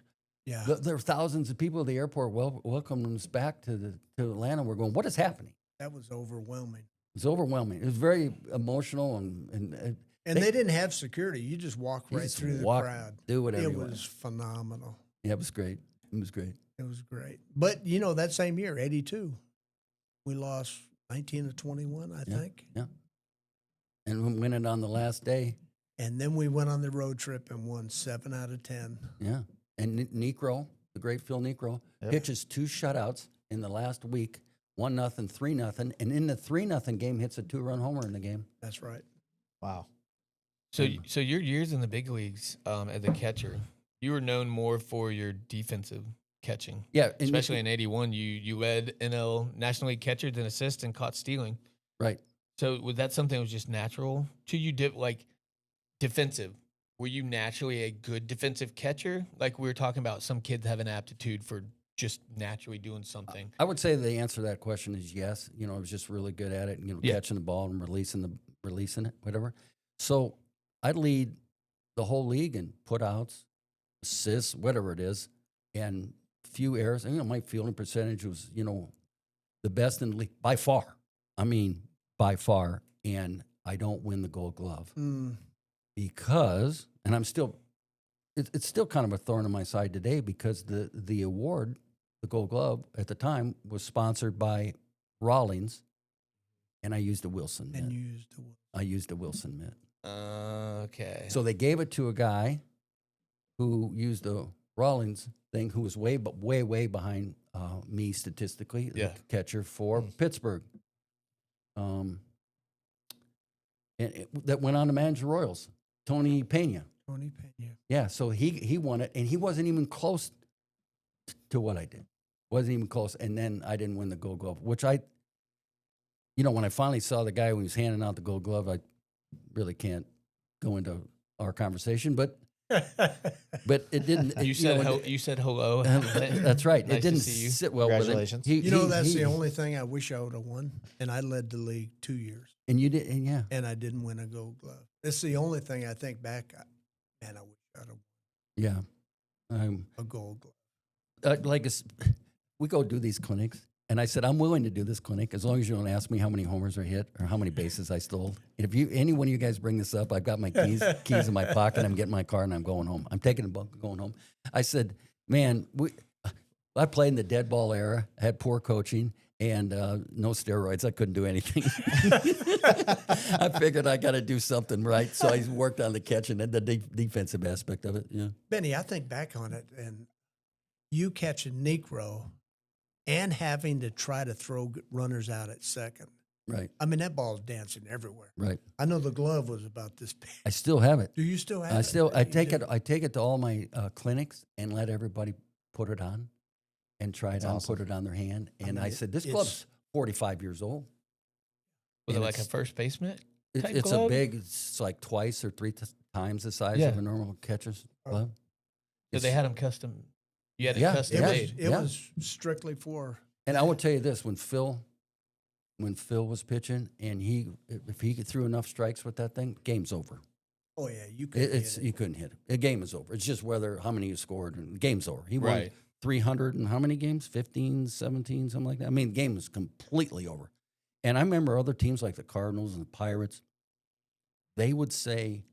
Yeah. There were thousands of people at the airport welcoming us back to Atlanta. We're going, what is happening? That was overwhelming. It was overwhelming. It was very emotional, And they didn't have security. You just walk you right just through walk, the crowd. do whatever It you want. was phenomenal. Yeah, it was great. It was great. It was great. But, you know, that same year, 82, we lost 19 to 21, I think. Yeah. And we win it on the last day. And then we went on the road trip and won 7 out of 10. Yeah. And Necro, the great Phil Necro, pitches 2 shutouts in the last week, 1-0, 3-0. And in the 3-0 game, hits a 2-run homer in the game. That's right. Wow. So your years in the big leagues as a catcher, you were known more for your defensive catching. Yeah. And Especially in 81, you led NL National League catchers in assists and caught stealing. Right. So was that something that was just natural to you? Like defensive, were you naturally a good defensive catcher? Like we were talking about, some kids have an aptitude for just naturally doing something. I would say the answer to that question is yes. You know, I was just really good at it, catching the ball and releasing it, whatever. So I'd lead the whole league in putouts, assists, whatever it is, and few errors. And, my fielding percentage was, the best in the league by far. I mean, by far. And I don't win the Gold Glove because, and I'm still, it's still kind of a thorn in my side today because the award, the Gold Glove at the time, was sponsored by Rawlings, and I used a Wilson mitt. And you used the I used a Wilson mitt. Okay. So they gave it to a guy who used a Rawlings thing, who was way behind me statistically, the catcher for Pittsburgh. And that went on to manage the Royals, Tony Pena. Tony Pena. Yeah, so he won it, and he wasn't even close to what I did. Wasn't even close, and then I didn't win the Gold Glove, which when I finally saw the guy who was handing out the Gold Glove, I really can't go into our conversation, but it didn't. You said hello. That's right. Nice it didn't to see you. sit well with him. Congratulations. That's the only thing I wish I would have won, and I led the league 2 years. And you did, and yeah. And I didn't win a Gold Glove. It's the only thing I think back. Man, I wish I'd have won Yeah. a Gold Glove. We go do these clinics, and I said, I'm willing to do this clinic as long as you don't ask me how many homers I hit or how many bases I stole. And if any one of you guys bring this up, I've got my keys in my pocket. I'm getting my car and I'm going home. I'm taking a bunk, going home. I said, man, I played in the dead ball era, had poor coaching, and no steroids. I couldn't do anything. I figured I got to do something right, so I worked on the catching and the defensive aspect of it. Yeah, Benny, I think back on it, and you catching Necro and having to try to throw runners out at second. right, I mean, that ball's dancing everywhere. right. I know the glove was about this big. I still have it. Do you still have it? I take it to all my clinics and let everybody put it on and try it on, awesome. put it on their hand. And I said, this it's- glove's 45 years old. Was it And like a it's- first baseman? type It's glove? it's like twice or three times the size Yeah. of a normal catcher's glove. So they had them custom. You had it Yeah, custom It was, made. it was strictly for. And I will tell you this: when Phil was pitching, and if he threw enough strikes with that thing, game's over. Oh yeah, you could. You couldn't hit it. The game is over. It's just how many you scored, and the game's over. He won Right. 300 and how many games? 15, 17, something like that. I mean, the game was completely over. And I remember other teams like the Cardinals and the Pirates. They would say,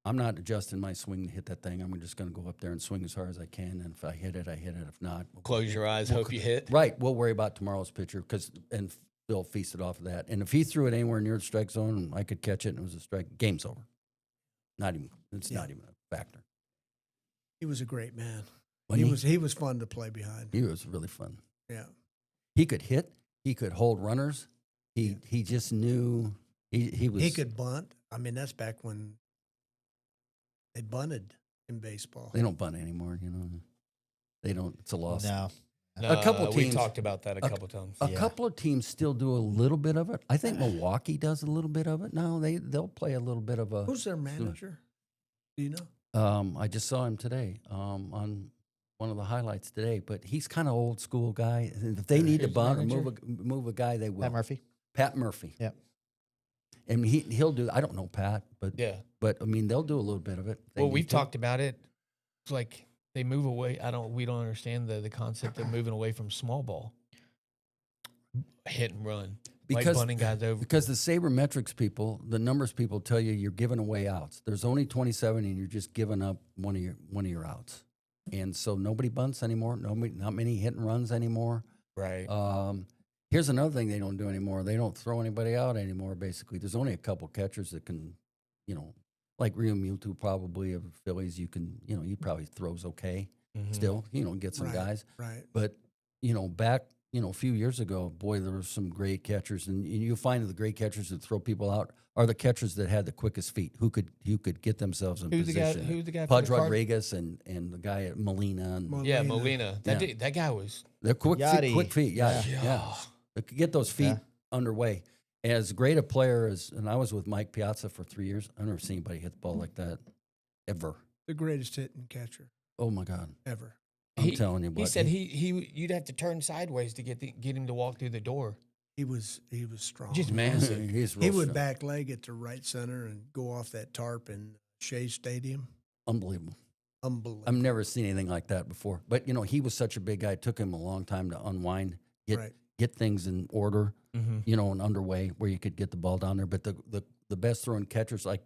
I'm not adjusting my swing to hit that thing. I'm just going to go up there and swing as hard as I can. And if I hit it, I hit it. If not, Close your eyes, hope you hit. right. We'll worry about tomorrow's pitcher and Phil feasted off of that. And if he threw it anywhere near the strike zone and I could catch it and it was a strike, game's over. It's not even a factor. He was a great man. Wasn't He was fun to play behind. He was really fun. Yeah. He could hit. He could hold runners. He just knew he was. He could bunt. I mean, that's back when they bunted in baseball. They don't bunt anymore. They don't. It's a loss. No. A couple We teams- talked about that a couple times. A couple of teams still do a little bit of it. I think Milwaukee does a little bit of it. No, they'll play a little bit of a. Who's their manager? Do you know? I just saw him today on one of the highlights today. But he's kind of old school guy. If they need to Who's the bunt or manager? move a guy, they will. Pat Murphy. Pat Murphy. Yep. And he'll do. I don't know Pat, Yeah. but I mean they'll do a little bit of it. if they Well, need we've to. talked about it. It's like they move away. We don't understand the concept of moving away from small ball, hit and run, like because bunting guys over. because the sabermetrics people, the numbers people tell you you're giving away outs. There's only 27, and you're just giving up one of your outs. And so nobody bunts anymore. Not many hit and runs anymore. Right. Here's another thing they don't do anymore. They don't throw anybody out anymore. Basically, there's only a couple catchers that can, like Rio Mutu probably of Phillies. You can, he probably throws okay Mhm. still. Get some Right. guys. Right. But back a few years ago, boy, there were some great catchers, and you find the great catchers that throw people out are the catchers that had the quickest feet, who could get themselves in Who's the guy? position. Who's the guy? Pudge for the Rodriguez and the guy at Molina. And Yeah, Molina. Molina. That guy was. they're quick Yachty. feet. Yeah. They could get those feet Yeah. underway. As great a player as, and I was with Mike Piazza for 3 years. I've never seen anybody hit the ball like that ever. The greatest hitting catcher Oh my God! ever. I'm telling you, He what, said you'd have to turn sideways to get him to walk through the door. He was strong. Just massive. he's He real would strong. back leg it to right center and go off that tarp in Shea Stadium. Unbelievable. Unbelievable. I've never seen anything like that before. But he was such a big guy. It took him a long time to unwind, Right. get things in order, Mm-hmm. and underway where you could get the ball down there. But the best throwing catchers, like,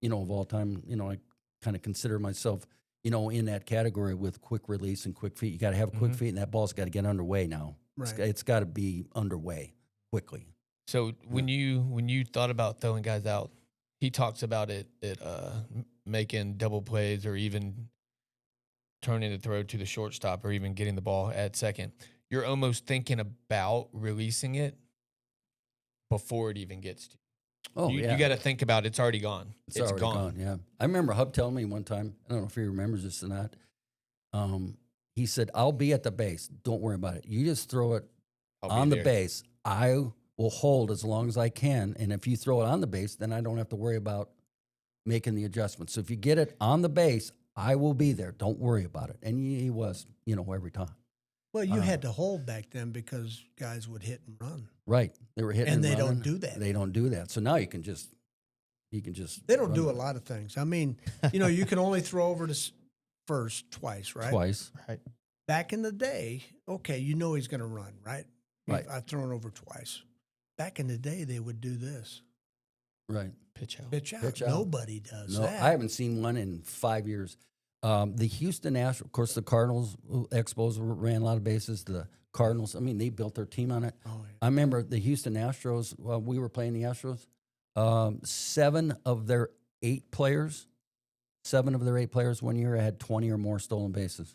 of all time, I kind of consider myself, in that category with quick release and quick feet. You got to have quick Mhm. feet, and that ball's got to get underway now. Right. It's got to be underway quickly. So when you thought about throwing guys out, he talks about it making double plays or even turning the throw to the shortstop or even getting the ball at second. You're almost thinking about releasing it before it even gets to. Oh, you yeah. got to think about it's already gone. It's already gone. Yeah. I remember Hub telling me one time, I don't know if he remembers this or not. He said, I'll be at the base. Don't worry about it. You just throw it I'll be on the there. base. I will hold as long as I can. And if you throw it on the base, then I don't have to worry about making the adjustments. So if you get it on the base, I will be there. Don't worry about it. And he was, every time. Well, you had to hold back then because guys would hit and run. Right. They were hitting And they don't running. do that. They don't do that. So now you can just They don't run do a with it lot of things. I mean, you can only throw over to first twice, right? twice. Right. Back in the day, okay, he's going to run, right? Right. I've thrown over twice. Back in the day, they would do this. Right. Pitch out. Pitch out. Pitch out. Nobody does No, that. I haven't seen one in 5 years. The Houston Astros, of course, the Cardinals, Expos ran a lot of bases. The Cardinals, I mean, they built their team on it. Oh, yeah. I remember the Houston Astros, we were playing the Astros, 7 of their 8 players 1 year had 20 or more stolen bases.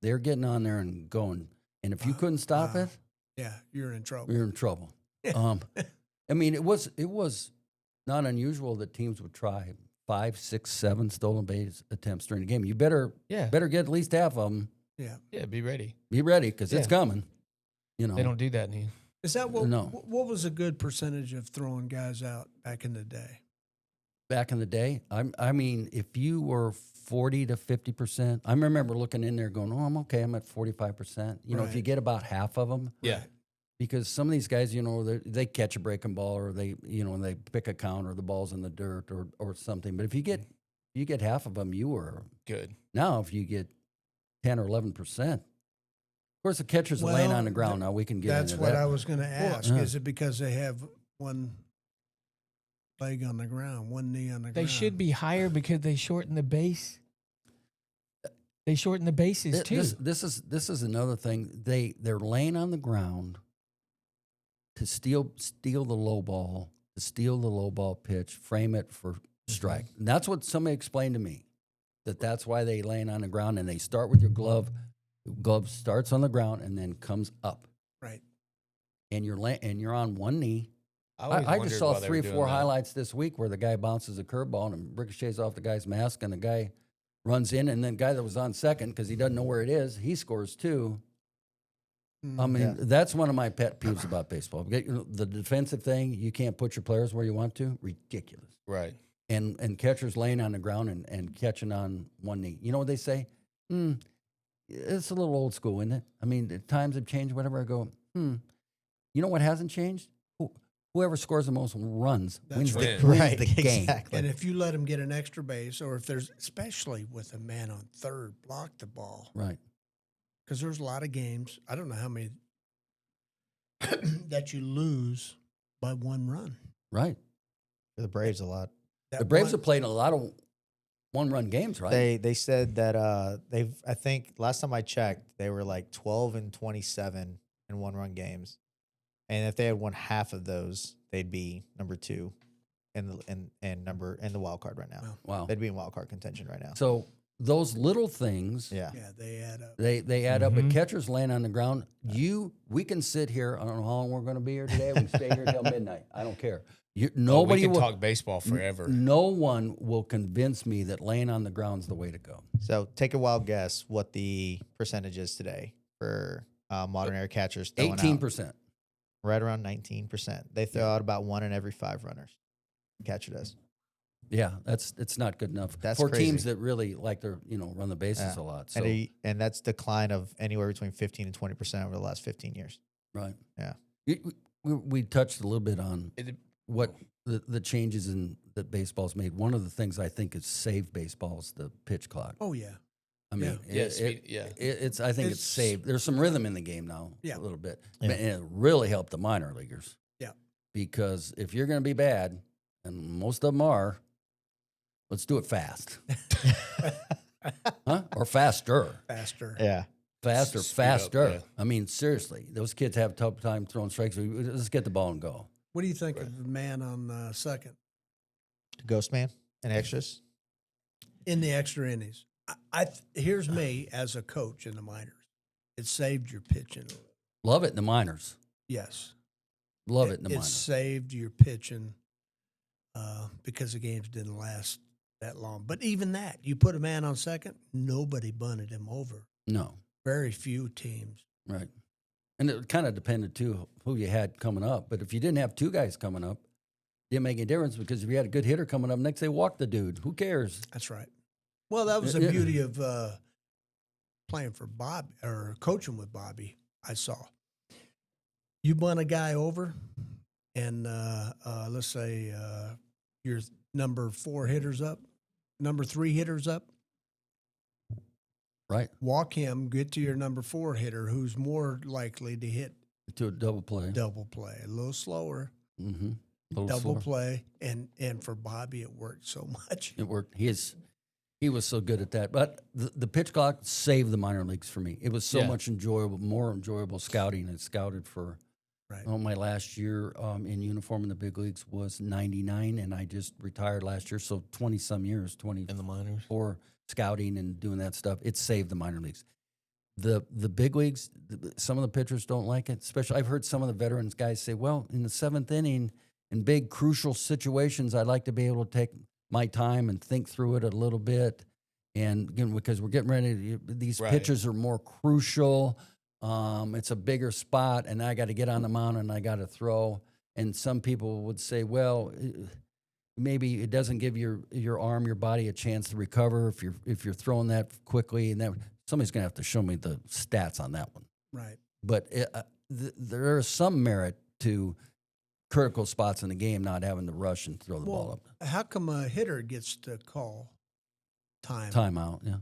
They're getting on there and going. And if you couldn't stop Wow. it, Yeah, you're in trouble. you're in trouble. I mean, it was not unusual that teams would try 5, 6, 7 stolen base attempts during the game. You better Yeah. get at least half of them. Yeah. Yeah. Be ready. Be ready because it's Yeah. coming. They don't do that anymore. Is that what? No. What was a good percentage of throwing guys out back in the day? Back in the day, I mean, if you were 40 to 50%, I remember looking in there going, "Oh, I'm okay. I'm at 45%." If you Right. get about half of them, Yeah. because some of these guys, they catch a breaking ball or they pick a count or the ball's in the dirt or something. But if you get half of them, you were Good. now. If you get 10 or 11%, of course, the catchers are laying Well, on the ground. Now we can get That's into what that. I was going to ask. yeah. Is it because they have one leg on the ground, one knee on the ground? They should be higher because they shorten the base. They shorten the bases too. This is another thing. They're laying on the ground to steal the low ball, to steal the low ball pitch, frame it for strike. And that's what somebody explained to me. That's why they laying on the ground and they start with your glove. Glove starts on the ground and then comes up, Right. and you're on one knee. always I wondered just saw why they were 3 or doing 4 that. highlights this week where the guy bounces a curveball and ricochets off the guy's mask, and the guy runs in, and then the guy that was on second because he doesn't know where it is, he scores too. I mean, Yeah. that's one of my pet peeves about baseball. The defensive thing, you can't put your players where you want to. Ridiculous. Right. And catchers laying on the ground and catching on one knee. You know what they say? It's a little old school, isn't it? I mean, the times have changed, whatever. I go, You know what hasn't changed? whoever scores the most runs wins right. wins the game. Exactly. And if you let them get an extra base, or if there's, especially with a man on third, block the ball. Right. Because there's a lot of games, I don't know how many, that you lose by one run. Right. The Braves a lot. That The Braves one- have played a lot of one-run games, right? They said that they've, I think last time I checked, they were like 12-27 in one-run games, and if they had won half of those, they'd be number 2 in the wild card right now. Wow. Wow. They'd be in wild card contention right now. So those little things, Yeah. Yeah, they add up. they add up. But Mhm. catchers laying on the ground. We can sit here. I don't know how long we're going to be here today. We can stay here till midnight. I don't care. Nobody we can will talk baseball forever. No one will convince me that laying on the ground is the way to go. So take a wild guess what the percentage is today for modern era catchers throwing 18%. out. Right around 19%. They throw out about 1 in every 5 runners. Catcher does. Yeah, it's not good enough That's for crazy. teams that really like to run the bases Yeah. a lot. So And that's decline of anywhere between 15 and 20% over the last 15 years. right, Yeah. we touched a little bit on It- what the changes in that baseball's made. One of the things I think has saved baseball is the pitch clock. Oh, yeah. I mean, Yes, I think it's It's- saved. There's some rhythm in the game now, Yeah. a little bit, Yeah. and it really helped the minor leaguers. Yeah. Because if you're going to be bad, and most of them are, let's do it fast, huh? Or faster, Faster. Yeah. faster, Speed up, faster. yeah. I mean, seriously, those kids have a tough time throwing strikes. Let's get the ball and go. What do you think of the man on second Ghost Man and extras. in the extra innings? Here's me as a coach in the minors. It saved your pitching. Love it in the minors. Yes. Love it in the It minors. saved your pitching because the games didn't last that long. But even that, you put a man on second, nobody bunted him over. No, Very few teams. right. And it kind of depended too who you had coming up. But if you didn't have two guys coming up, it didn't make any difference because if you had a good hitter coming up next, they walk the dude. Who cares? That's right. Well, that was the Yeah. beauty of playing for Bob or coaching with Bobby. I saw you bunt a guy over, and let's say your number 4 hitters up, number 3 hitters up. Right. Walk him, get to your number 4 hitter, who's more likely to hit To a double play. double play, a little slower, Mm-hmm. double play, and for Bobby it worked so much. It worked. He was so good at that. But the pitch clock saved the minor leagues for me. It was so Yeah. much more enjoyable scouting. I scouted for Right. my last year in uniform in the big leagues was 99, and I just retired last year. So 20-some years, 20 in the minors. for scouting and doing that stuff. It saved the minor leagues. The big leagues, some of the pitchers don't like it. Especially, I've heard some of the veterans guys say, "Well, in the 7th inning, in big crucial situations, I'd like to be able to take my time and think through it a little bit." And again, because we're getting ready, these Right. pitches are more crucial. It's a bigger spot, and I got to get on the mound and I got to throw. And some people would say, "Well, maybe it doesn't give your arm, your body a chance to recover if you're throwing that quickly." And that somebody's going to have to show me the stats on that one. Right. But there is some merit to critical spots in the game not having to rush and throw the ball Well, up. how come a hitter gets to call time? Timeout, yeah,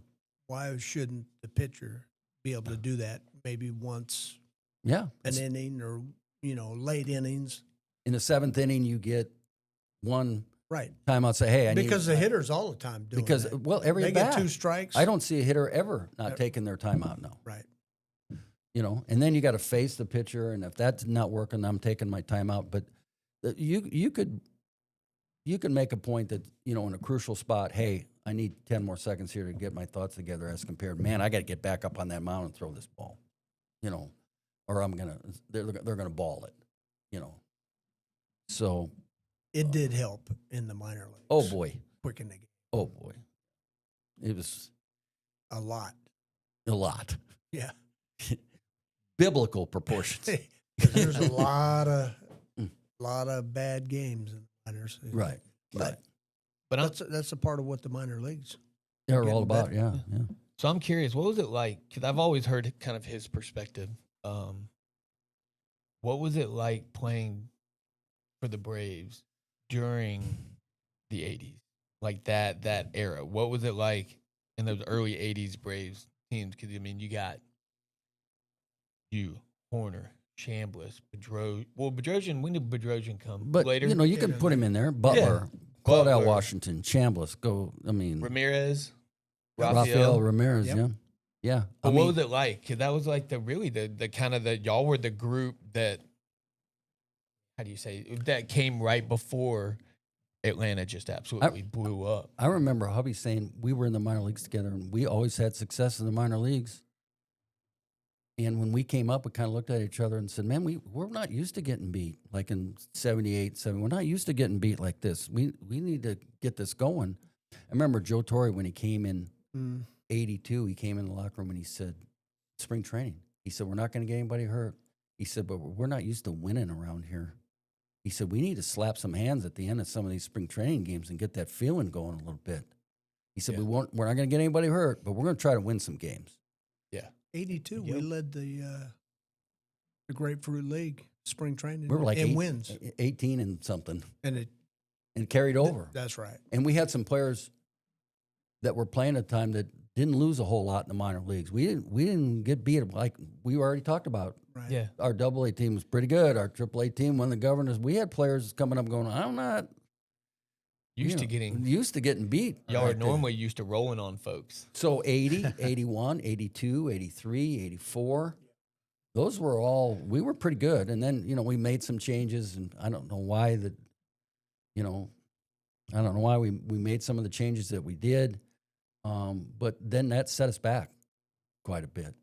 Why shouldn't the pitcher be able to do that maybe once yeah. an inning or late innings? In the 7th inning, you get one Right. timeout. Say, "Hey, I need." Because the hitters all the time doing because that. well, every They at bat, get 2 strikes. I don't see a hitter ever not taking their timeout now. Right. And then you got to face the pitcher, and if that's not working, I'm taking my timeout. But you could make a point that in a crucial spot, hey, I need 10 more seconds here to get my thoughts together. As compared, man, I got to get back up on that mound and throw this ball, or they're gonna ball it, So, It did help in the minor leagues. oh boy, Quicken the game oh boy, it was a lot. a lot, Yeah. biblical proportions, 'Cause there's a lot of bad games in the minors. right? But Right. But I'm, that's a part of what the minor leagues. They're getting all about, better. yeah. so I'm curious, what was it like? Because I've always heard kind of his perspective. What was it like playing for the Braves during the 80s? Like that era. What was it like in those early 80s Braves teams? Because, I mean, you got Horner, Chambliss, Bedrosian. Well, Bedrosian, when did Bedrosian come? But Later? you know, you can put him in there. Butler, Claudel Butler. Washington, Chambliss. Go. I mean, Ramirez, Rafael Ramirez. Yep. Yeah, yeah. But what was it like? Because that was like the kind of y'all were the group that, how do you say, that came right before Atlanta just absolutely blew up. I remember hubby saying we were in the minor leagues together, and we always had success in the minor leagues. And when we came up, we kind of looked at each other and said, "Man, we're not used to getting beat like in 78, 7. We're not used to getting beat like this. We need to get this going." I remember Joe Torre when he came in 82. He came in the locker room and he said, "Spring training." He said, "We're not going to get anybody hurt." He said, "But we're not used to winning around here." He said, "We need to slap some hands at the end of some of these spring training games and get that feeling going a little bit." He said, we're not going to get anybody hurt, but we're going to try to win some games. Yeah. 82, we led the Grapefruit League spring training. We were like and wins. 18 and something, And and carried over. That's right. And we had some players that were playing at the time that didn't lose a whole lot in the minor leagues. We didn't get beat like we already talked about. Right. Yeah. Our AA team was pretty good. Our AAA team won the Governors. We had players coming up going, "I'm not Used to getting beat." y'all are right there. normally used to rolling on folks. So 80, 81, 82, 83, 84, those were all, we were pretty good. And then, you know, we made some changes, and I don't know why we made some of the changes that we did. But then that set us back quite a bit,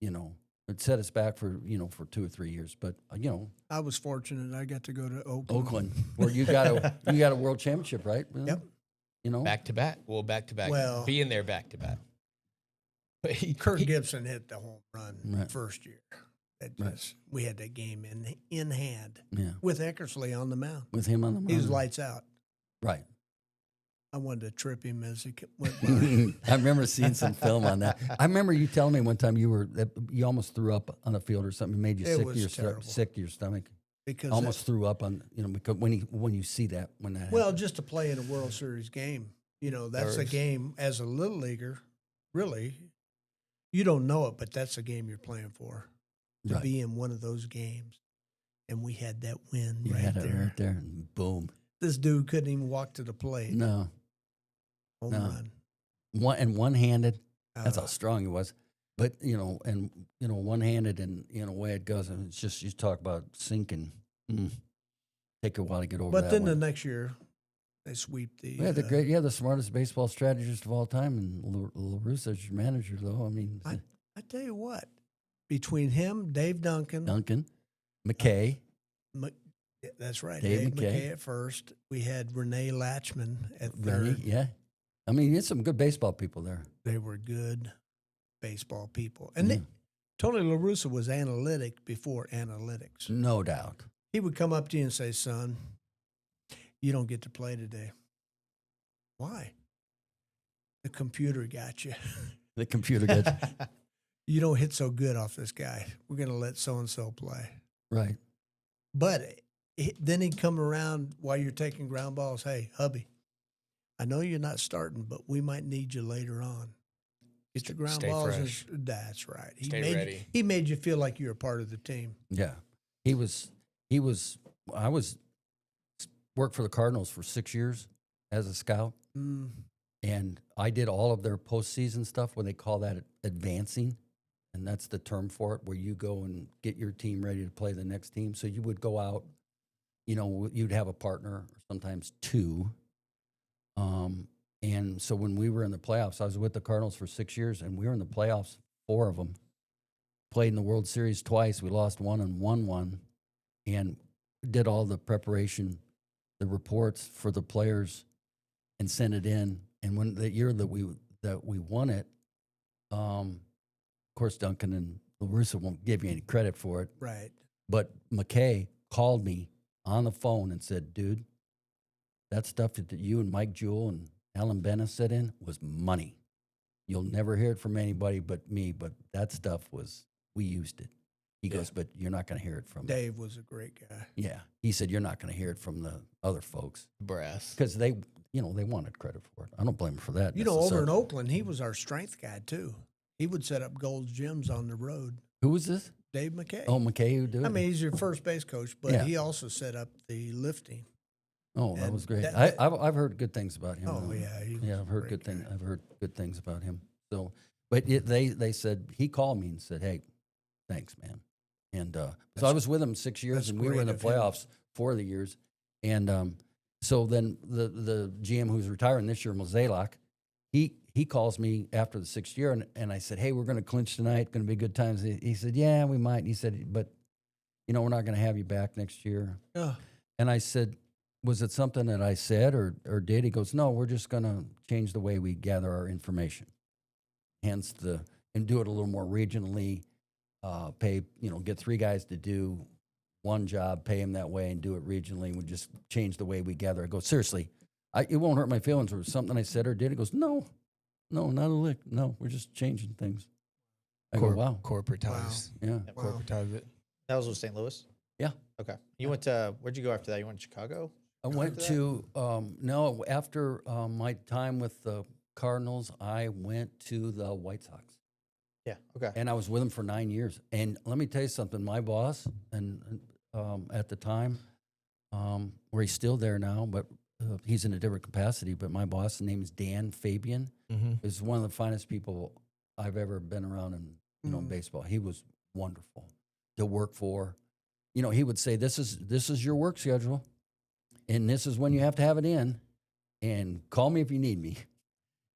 you know. It set us back for 2 or 3 years. But, you know. I was fortunate. I got to go to Oakland, where you got a world championship, right? Yep. You know. Back to back. Well, back to back. Well- being there back to back. But Kurt Gibson hit the home run Right. first year. Right. We had that game in hand Yeah. with Eckersley on the mound. With him on the mound. He was lights out. Right. I wanted to trip him as he went by. I remember seeing some film on that. I remember you telling me one time you almost threw up on the field or something. It made you It sick to was your terrible. sick to your stomach. Because Almost threw up on because when you see that when that well, happens. just to play in a World Series game, that's a Nerves. game as a little leaguer. Really, you don't know it, but that's a game you're playing for. To Right. be in one of those games, and we had that win You right had there. it right there, and boom. This dude couldn't even walk to the plate. No, Home no. run. one-handed. That's how Uh, strong he was. But one-handed, and the way it goes, and it's just you talk about sinking. Take a while to get over But that then one. the next year, they sweep the. We had the smartest baseball strategist of all time, and La Russa's your manager, though. I mean, I tell you what, between him, Dave Duncan, Duncan, McKay, that's right, Dave Dave McKay. McKay at first. We had Renee Latchman at Rennie, third. yeah. I mean, you had some good baseball people there. They were good baseball people, and Yeah. Tony La Russa was analytic before analytics. No doubt. He would come up to you and say, "Son, you don't get to play today." Why? The computer got you. The computer gets You don't hit so good off this guy. We're going to let so-and-so play. right. But then he'd come around while you're taking ground balls. "Hey, hubby, I know you're not starting, but we might need you later on. Get your ground Stay balls." fresh. That's right. Stay made ready. He made you feel like you were part of the team. Yeah. I worked for the Cardinals for 6 years as a scout, Mm. and I did all of their postseason stuff, where they call that advancing. And that's the term for it, where you go and get your team ready to play the next team. So you would go out, you'd have a partner, or sometimes two. And so when we were in the playoffs, I was with the Cardinals for 6 years, and we were in the playoffs, 4 of them. Played in the World Series twice. We lost one and won one, and did all the preparation, the reports for the players, and sent it in. And when the year that we won it, of course, Duncan and La Russa won't give you any credit for it, Right. but McKay called me on the phone and said, "Dude, that stuff that you and Mike Jewell and Alan Bennis said in was money. You'll never hear it from anybody but me, but that stuff we used it." He goes, but you're not going to hear it from Dave was a great guy. Yeah. He said, you're not going to hear it from the other folks Brass. because they wanted credit for it. I don't blame him for that. You know, over in necessarily. Oakland, he was our strength guy too. He would set up Gold's gyms on the road. Who was this? Dave McKay. Oh, McKay who did it? I mean, he's your first base coach, but Yeah. he also set up the lifting. Oh, that and was great. that- I've heard good things about him. Oh yeah, he was Yeah, a I've heard great good things. guy. I've heard good things about him. So, but they said he called me and said, "Hey, thanks, man." And so I was with him 6 years, that's and we were in the great of him. playoffs 4 of the years. And so then the GM who's retiring this year, Mozeliak, he calls me after the 6th year, and I said, "Hey, we're going to clinch tonight. Going to be good times." He said, "Yeah, we might." And he said, "But we're not going to have you back next year." Oh, And I said, was it something that I said or did? He goes, no, we're just going to change the way we gather our information. Hence and do it a little more regionally, pay, get 3 guys to do one job, pay them that way and do it regionally. We just change the way we gather. I go, seriously, it won't hurt my feelings or something I said or did. He goes, no, not a lick. No, we're just changing things. I go, wow. Corporatize. Yeah. Yep. wow. Corporatize it. That was with St. Louis? Yeah. Okay. You went to, where'd you go after that? You went to Chicago? I went to no after my time with the Cardinals. I went to the White Sox, Yeah. Okay. and I was with them for 9 years. And let me tell you something. My boss, and at the time, where he's still there now, but he's in a different capacity. But my boss, his name is Dan Fabian, Mm-hmm. is one of the finest people I've ever been around in baseball. He was wonderful to work for. He would say, "This is your work schedule. And this is when you have to have it in, and call me if you need me."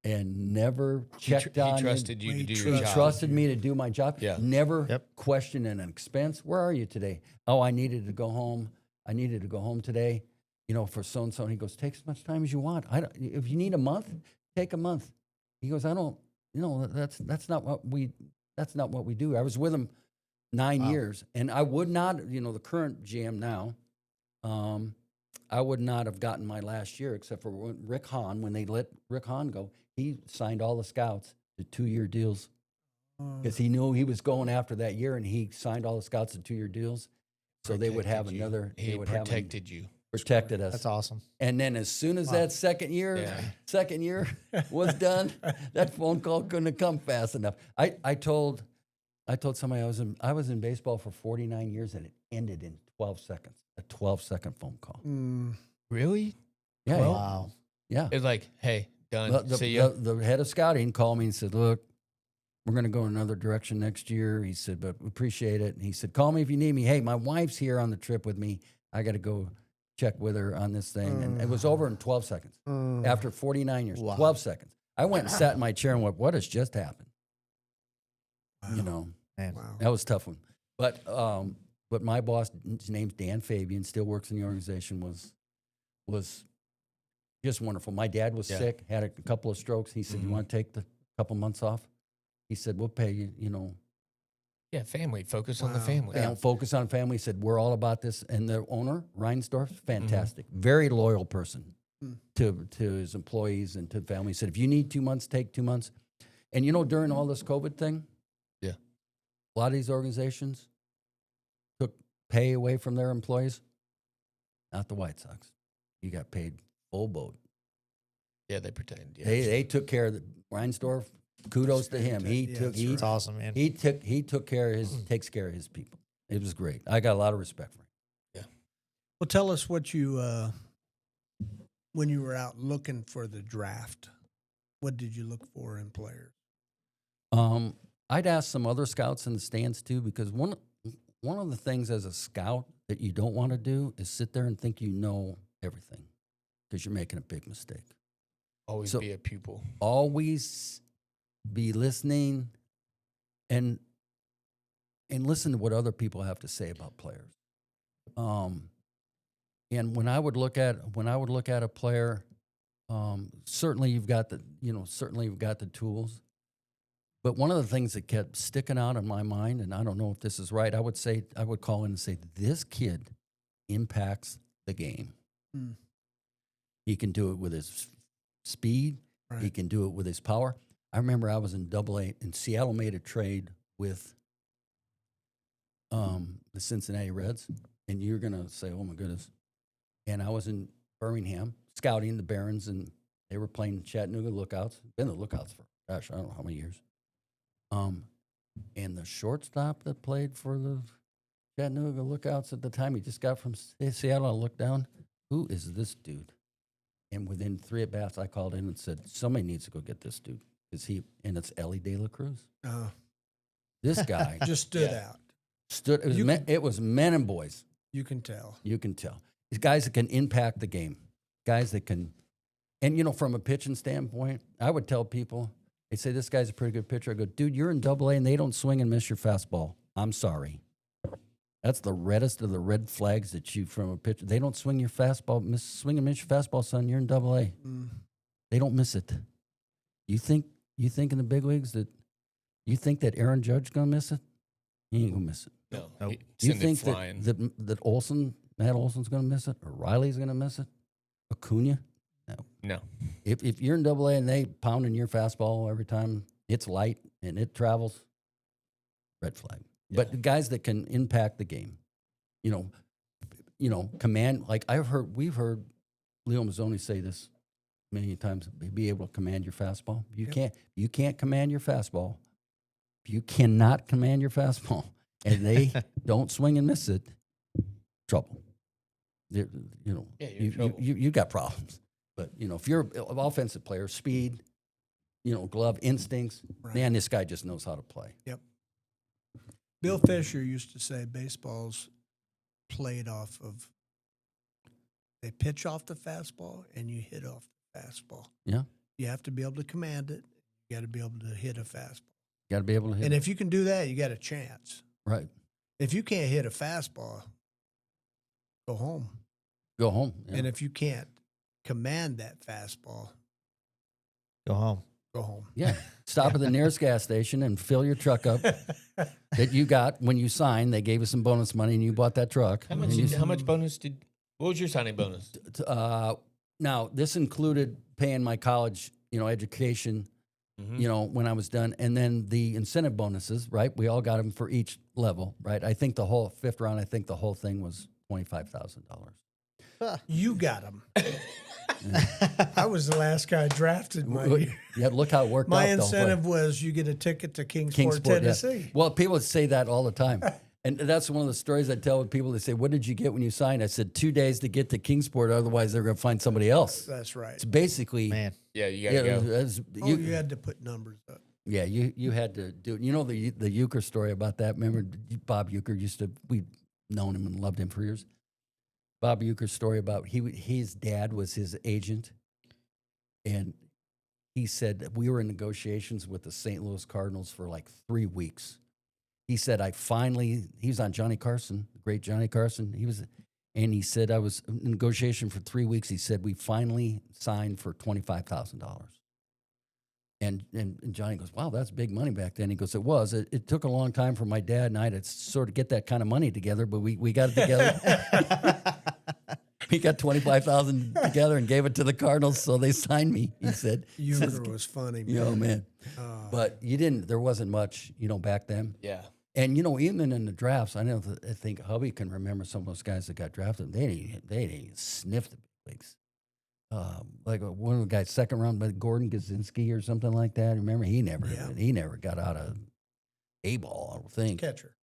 And never checked on. He trusted you to He do your He trusted job. trusted me to do my job. Yeah. Never Yep. questioned an expense. Where are you today? Oh, I needed to go home. I needed to go home today. For so and so. And he goes, take as much time as you want. If you need a month, take a month. He goes, I don't. That's not what we. That's not what we do. I was with him 9 Wow. years, and I would not. The current GM now. I would not have gotten my last year except for Rick Hahn. When they let Rick Hahn go, he signed all the scouts to 2-year deals because he knew he was going after that year, and he signed all the scouts to 2-year deals. So they would have Protected you. another. He They would have protected you. protected us. That's awesome. And then as soon as Wow. that second year was done, that phone call couldn't have come fast enough. I told somebody I was in baseball for 49 years, and it ended in 12 seconds. A 12-second phone call. Really? Yeah, Well, Wow. yeah. It's like, hey, done. The, See ya. the head of scouting called me and said, look, we're going to go in another direction next year. He said, but we appreciate it. And he said, call me if you need me. Hey, my wife's here on the trip with me. I got to go check with her on this thing. And it was over in 12 seconds. After 49 years, Wow. 12 seconds. I went and sat in my chair and went, what has just happened? Man. Wow. That was a tough one. But my boss, his name's Dan Fabian, still works in the organization, was just wonderful. My dad was Yeah. sick, had a couple of strokes. He said, you want to take the couple months off? He said, we'll pay you, Yeah, family. Focus on the Wow. family. focus on family. He said, we're all about this. And the owner, Reinsdorf, fantastic. Very loyal person to his employees and to the family. He said, if you need 2 months, take 2 months. And during all this COVID thing, Yeah. a lot of these organizations took pay away from their employees. Not the White Sox. You got paid full boat. Yeah, they pretend. Yeah. They took care of the Reinsdorf. Kudos to him. He Yeah, took that's he It's awesome, man. took care of his takes care of his people. It was great. I got a lot of respect for him. Well, tell us what you when you were out looking for the draft. What did you look for in players? I'd ask some other scouts in the stands too, because one of the things as a scout that you don't want to do is sit there and think you know everything, because you're making a big mistake. Always So- be a pupil. Always be listening and listen to what other people have to say about players. And when I would look at a player, certainly you've got the tools. But one of the things that kept sticking out in my mind, and I don't know if this is right, I would call in and say, this kid impacts the game. Hmm. He can do it with his speed. He Right. can do it with his power. I remember I was in AA, and Seattle made a trade with the Cincinnati Reds, and you're gonna say, "Oh my goodness!" And I was in Birmingham scouting the Barons, and they were playing Chattanooga Lookouts. Been the Lookouts for I don't know how many years. And the shortstop that played for the Chattanooga Lookouts at the time, he just got from Seattle. I looked down, who is this dude? And within 3 at bats, I called in and said, somebody needs to go get this dude. And it's Ellie De La Cruz. This guy Just stood out. It was men and boys. You can tell. You can tell. These guys that can impact the game. Guys that can, and from a pitching standpoint, I would tell people, they say, this guy's a pretty good pitcher. I go, dude, you're in Double A and they don't swing and miss your fastball. I'm sorry. That's the reddest of the red flags that you from a pitcher. They don't swing your fastball, swing and miss your fastball, son. You're in Double A. They don't miss it. You think in the big leagues that Aaron Judge gonna miss it? He ain't gonna miss it. No. Nope. You Send it think flying. that Matt Olson's gonna miss it, or Riley's gonna miss it? Acuna? No. If you're in Double A and they pounding your fastball every time it's light and it travels, red flag. Yeah. But the guys that can impact the game, command. Like we've heard Leo Mazzoni say this many times. Be able to command your fastball. You can't command your fastball. If you cannot command your fastball, and they don't swing and miss it, trouble. you're in trouble. You got problems. But if you're an offensive player, speed, glove instincts, Right. man, this guy just knows how to play. Bill Fisher used to say baseball's played off of, they pitch off the fastball and you hit off the fastball. Yeah, You have to be able to command it. You got to be able to hit a fastball. got to be able to hit. And if you can do that, you got a chance. Right, If you can't hit a fastball, go home. go home. Yeah. And if you can't command that fastball, Go home. go home. Yeah, stop at the nearest gas station and fill your truck up that you got when you signed. They gave you some bonus money and you bought that truck. How much bonus what was your signing bonus? Now, this included paying my college, education, when I was done. And then the incentive bonuses, right? We all got them for each level, right? I think the whole fifth round, the whole thing was $25,000. You got them. I was the last guy drafted my year. Yeah, look how it worked My out. incentive was you get a ticket to Kingsport, Tennessee. Yeah. Well, people say that all the time. And that's one of the stories I tell with people. They say, what did you get when you signed? I said, 2 days to get to Kingsport. Otherwise, they're going to find somebody else. That's right. It's basically. Man. Yeah, you got to go. You had to put numbers up. Yeah, you had to do it. You know the Euchre story about that? Remember Bob Euchre we'd known him and loved him for years. Bob Euchre's story about his dad was his agent, and he said that we were in negotiations with the St. Louis Cardinals for like 3 weeks. He said, he was on Johnny Carson, the great Johnny Carson. And he said, I was in negotiation for 3 weeks. He said, we finally signed for $25,000. And Johnny goes, wow, that's big money back then. He goes, it was. It took a long time for my dad and I to sort of get that kind of money together, but we got it together. We got $25,000 together and gave it to the Cardinals, so they signed me. He said, Euchre was funny, man. Man. But there wasn't much, back then. Yeah. And even in the drafts, I think Hubby can remember some of those guys that got drafted. They didn't even sniff the big leagues. Like one of the guys, second round, but Gordon Gazinski or something like that. Remember, he never got out of A-ball, I don't think. Catcher.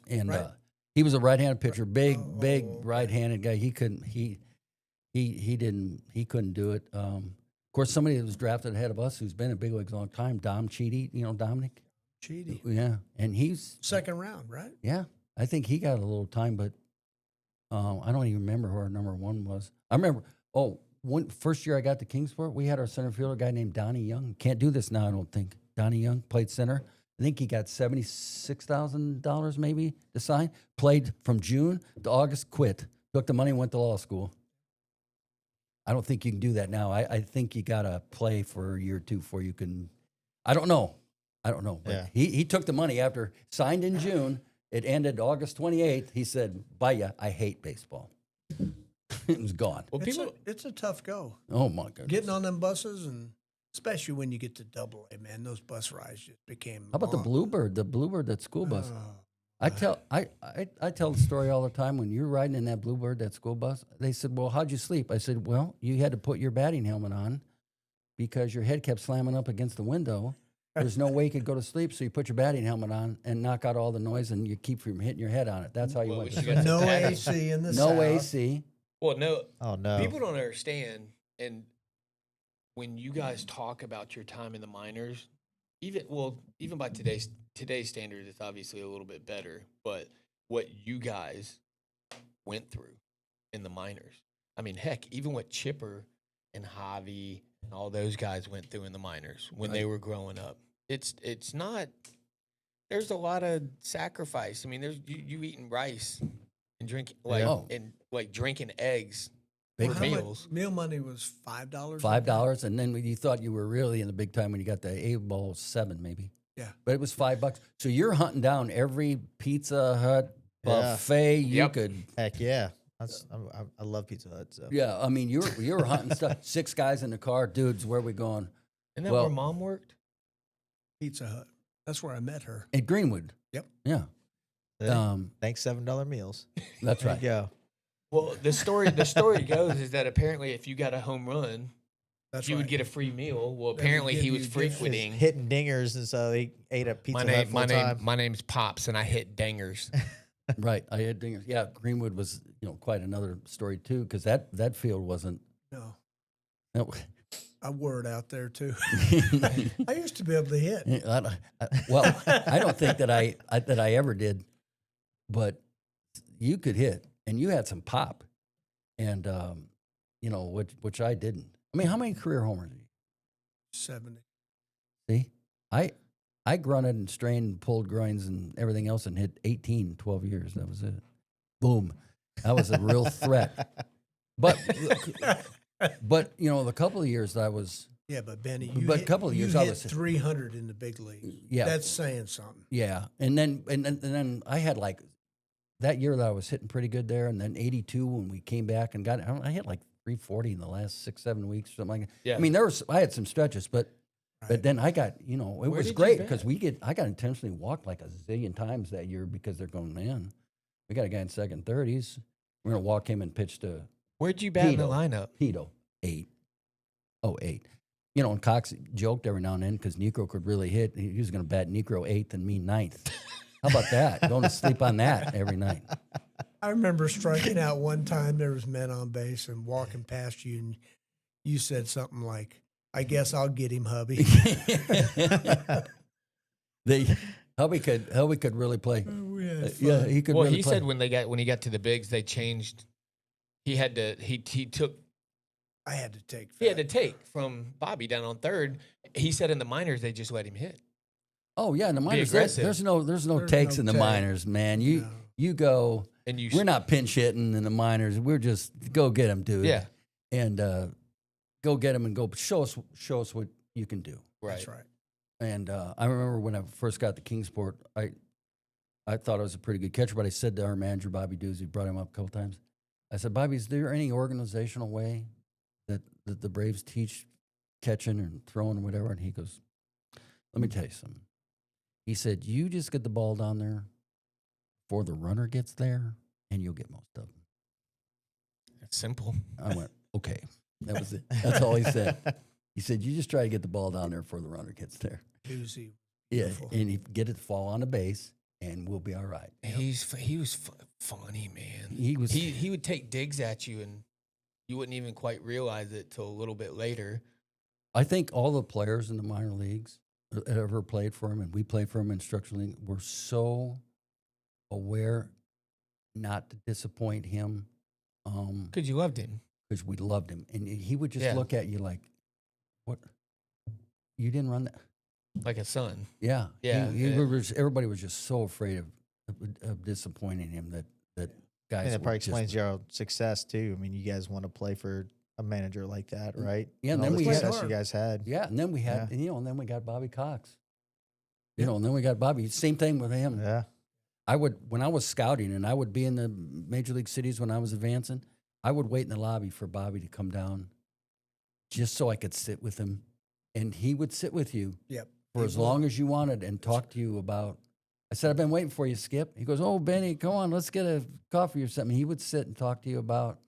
And Right. he was a right-handed pitcher, big okay. right-handed guy. He couldn't do it. Of course, somebody that was drafted ahead of us, who's been in big leagues a long time, Dom Cheedy. Dominic. Cheedy. Yeah, and he's Second round, right? yeah. I think he got a little time, but I don't even remember who our number one was. I remember. First year I got to Kingsport, we had our center fielder guy named Donnie Young. Can't do this now, I don't think. Donnie Young played center. I think he got $76,000 maybe to sign. Played from June to August, quit. Took the money and went to law school. I don't think you can do that now. I think you got to play for a year or two before you can. I don't know. But Yeah. he took the money after signed in June. It ended August 28th. He said, bye ya, I hate baseball. It was gone. Well, It's a tough go. Oh, my goodness. Getting on them buses, and especially when you get to Double A, man, those bus rides just became. How about the long. Bluebird? The Bluebird, that school bus. Oh, I tell the story all the time. When you're riding in that Bluebird, that school bus, they said, "Well, how'd you sleep?" I said, "Well, you had to put your batting helmet on because your head kept slamming up against the window. There's no way you could go to sleep, so you put your batting helmet on and knock out all the noise, and you keep from hitting your head on it. That's how you Well, went we to should sleep. get No some padding. AC in the No South. AC. Well, no, Oh no. people don't understand. And when you guys talk about your time in the minors, even by today's standards, it's obviously a little bit better. But what you guys went through in the minors, I mean, heck, even what Chipper and Javi and all those guys went through in the minors when they were growing up, it's not. There's a lot of sacrifice. I mean, there's you eating rice and drinking Oh. drinking eggs Big for How much- meals. meal money was $5. $5, and then when you thought you were really in the big time when you got the A bowl, 7 maybe. Yeah. But it was $5. So you're hunting down every Pizza Hut Yeah. buffet you Yep. could. Heck yeah. I love Pizza Hut. So Yeah, I mean, you were hunting stuff. 6 guys in the car, dudes. Where we going? Isn't that Well- where Mom worked? Pizza Hut. That's where I met her. At Greenwood. Yep. Yeah. thanks $7 meals. That's There right. you go. Well, the story goes is that apparently if you got a home run, That's you right. would get a free meal. Well, They would apparently give he was you gifts. frequenting. Hitting dingers, and so they ate at Pizza Hut full time. My name's Pops, and I hit dingers. Right. I had dingers. Yeah, Greenwood was quite another story too, because that field wasn't. No, No, I wore it out there too. I used to be able to hit. well, I don't think that I ever did, but you could hit, and you had some pop, and which I didn't. I mean, how many career homers? 70. See, I grunted and strained and pulled groins and everything else and hit 18, 12 years. That was it. Boom. That was a real threat. But the couple of years that I was, Yeah, but Benny, But a couple of years I hit was- 300 in the big league. yeah, That's saying something. yeah. And then I had like that year that I was hitting pretty good there, and then 82 when we came back and I hit like 340 in the last 6-7 weeks, something like that. Yeah. I mean, I had some stretches, but Right. then I got, it Where was did you great bat? because I got intentionally walked like a zillion times that year because they're going, man, we got a guy in second, 30s. We're going to walk him and pitch to Where'd you bat in the Tito. lineup? Tito, 8. Oh, 8. And Cox joked every now and then because Necro could really hit. He was going to bat Necro 8th and me 9th. How about that? Going to sleep on that every night. I remember striking out one time. There was men on base and walking past you, and you said something like, "I guess I'll get him, hubby." Hubby could really play. We had Yeah, fun. he could. Well, really he play. said when he got to the bigs, they changed. He had to I had to take. he had to that. take from Bobby down on third. He said in the minors they just let him hit. "Oh yeah, in the minors, aggressive. there's no There's takes no in the take. minors, man. No. You go. And you We're not pinch hitting in the minors. We're just go get him, dude. Yeah. and go get him and go show us what you can do." right. That's right. And I remember when I first got to Kingsport, I thought I was a pretty good catcher, but I said to our manager, Bobby Doozy, brought him up a couple times. I said, "Bobby, is there any organizational way that the Braves teach catching and throwing or whatever?" And he goes, "Let me tell you something." He said, "You just get the ball down there before the runner gets there, and you'll get most of them." It's simple. I went, "Okay." That was it. That's all he said. He said, "You just try to get the ball down there before the runner gets there." Doozy. Yeah, Beautiful. and he get it to fall on the base, and we'll be all right. He was funny, man. He was. He would take digs at you, and you wouldn't even quite realize it till a little bit later. I think all the players in the minor leagues that ever played for him, and we played for him in instructional league, were so aware not to disappoint him Because you loved him. because we loved him, and he would just Yeah. look at you like, "What? You didn't run that?" Like a son. Yeah, Yeah, He yeah. was, everybody was just so afraid of disappointing him that guys. And that were probably just- explains your success too. I mean, you guys want to play for a manager like that, right? Yeah, and all then the we had- success you guys had. Yeah, and then we had, Yeah. and then we got Bobby Cox. And then we got Bobby. Same thing with him. Yeah. When I was scouting, and I would be in the major league cities when I was advancing, I would wait in the lobby for Bobby to come down, just so I could sit with him, and he would sit with you Yep. for He as would. long as you wanted and talk to you about I said, I've been waiting for you, Skip. He goes, oh, Benny, come on, let's get a coffee or something. He would sit and talk to you about,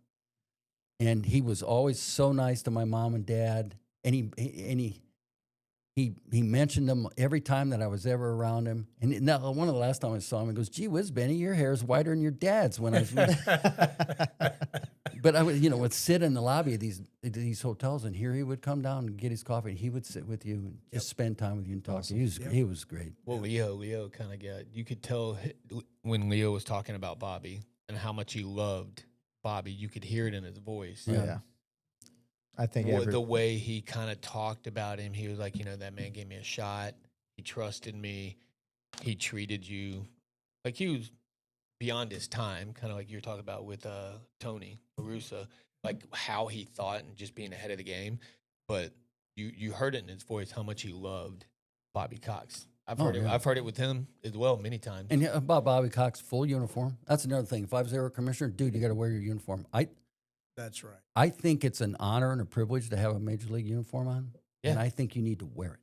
and he was always so nice to my mom and dad. And he mentioned them every time that I was ever around him. And now, one of the last time I saw him, he goes, gee whiz, Benny, your hair is whiter than your dad's when I was. But I would sit in the lobby of these hotels, and here he would come down and get his coffee, and he would sit with you and just spend time with you and talk to you. He was great. Well, Leo kind of you could tell when Leo was talking about Bobby and how much he loved Bobby. You could hear it in his voice. Yeah. I think The way he kind of talked about him, he was like, that man gave me a shot. He trusted me. He treated you like he was beyond his time, kind of like you're talking about with Tony Arusa, like how he thought and just being ahead of the game. But you heard it in his voice how much he loved Bobby Cox. I've heard it with him as well many times. And about Bobby Cox, full uniform. That's another thing. If I was ever commissioner, dude, you got to wear your uniform. That's right. I think it's an honor and a privilege to have a major league uniform on, and I think you need to wear it.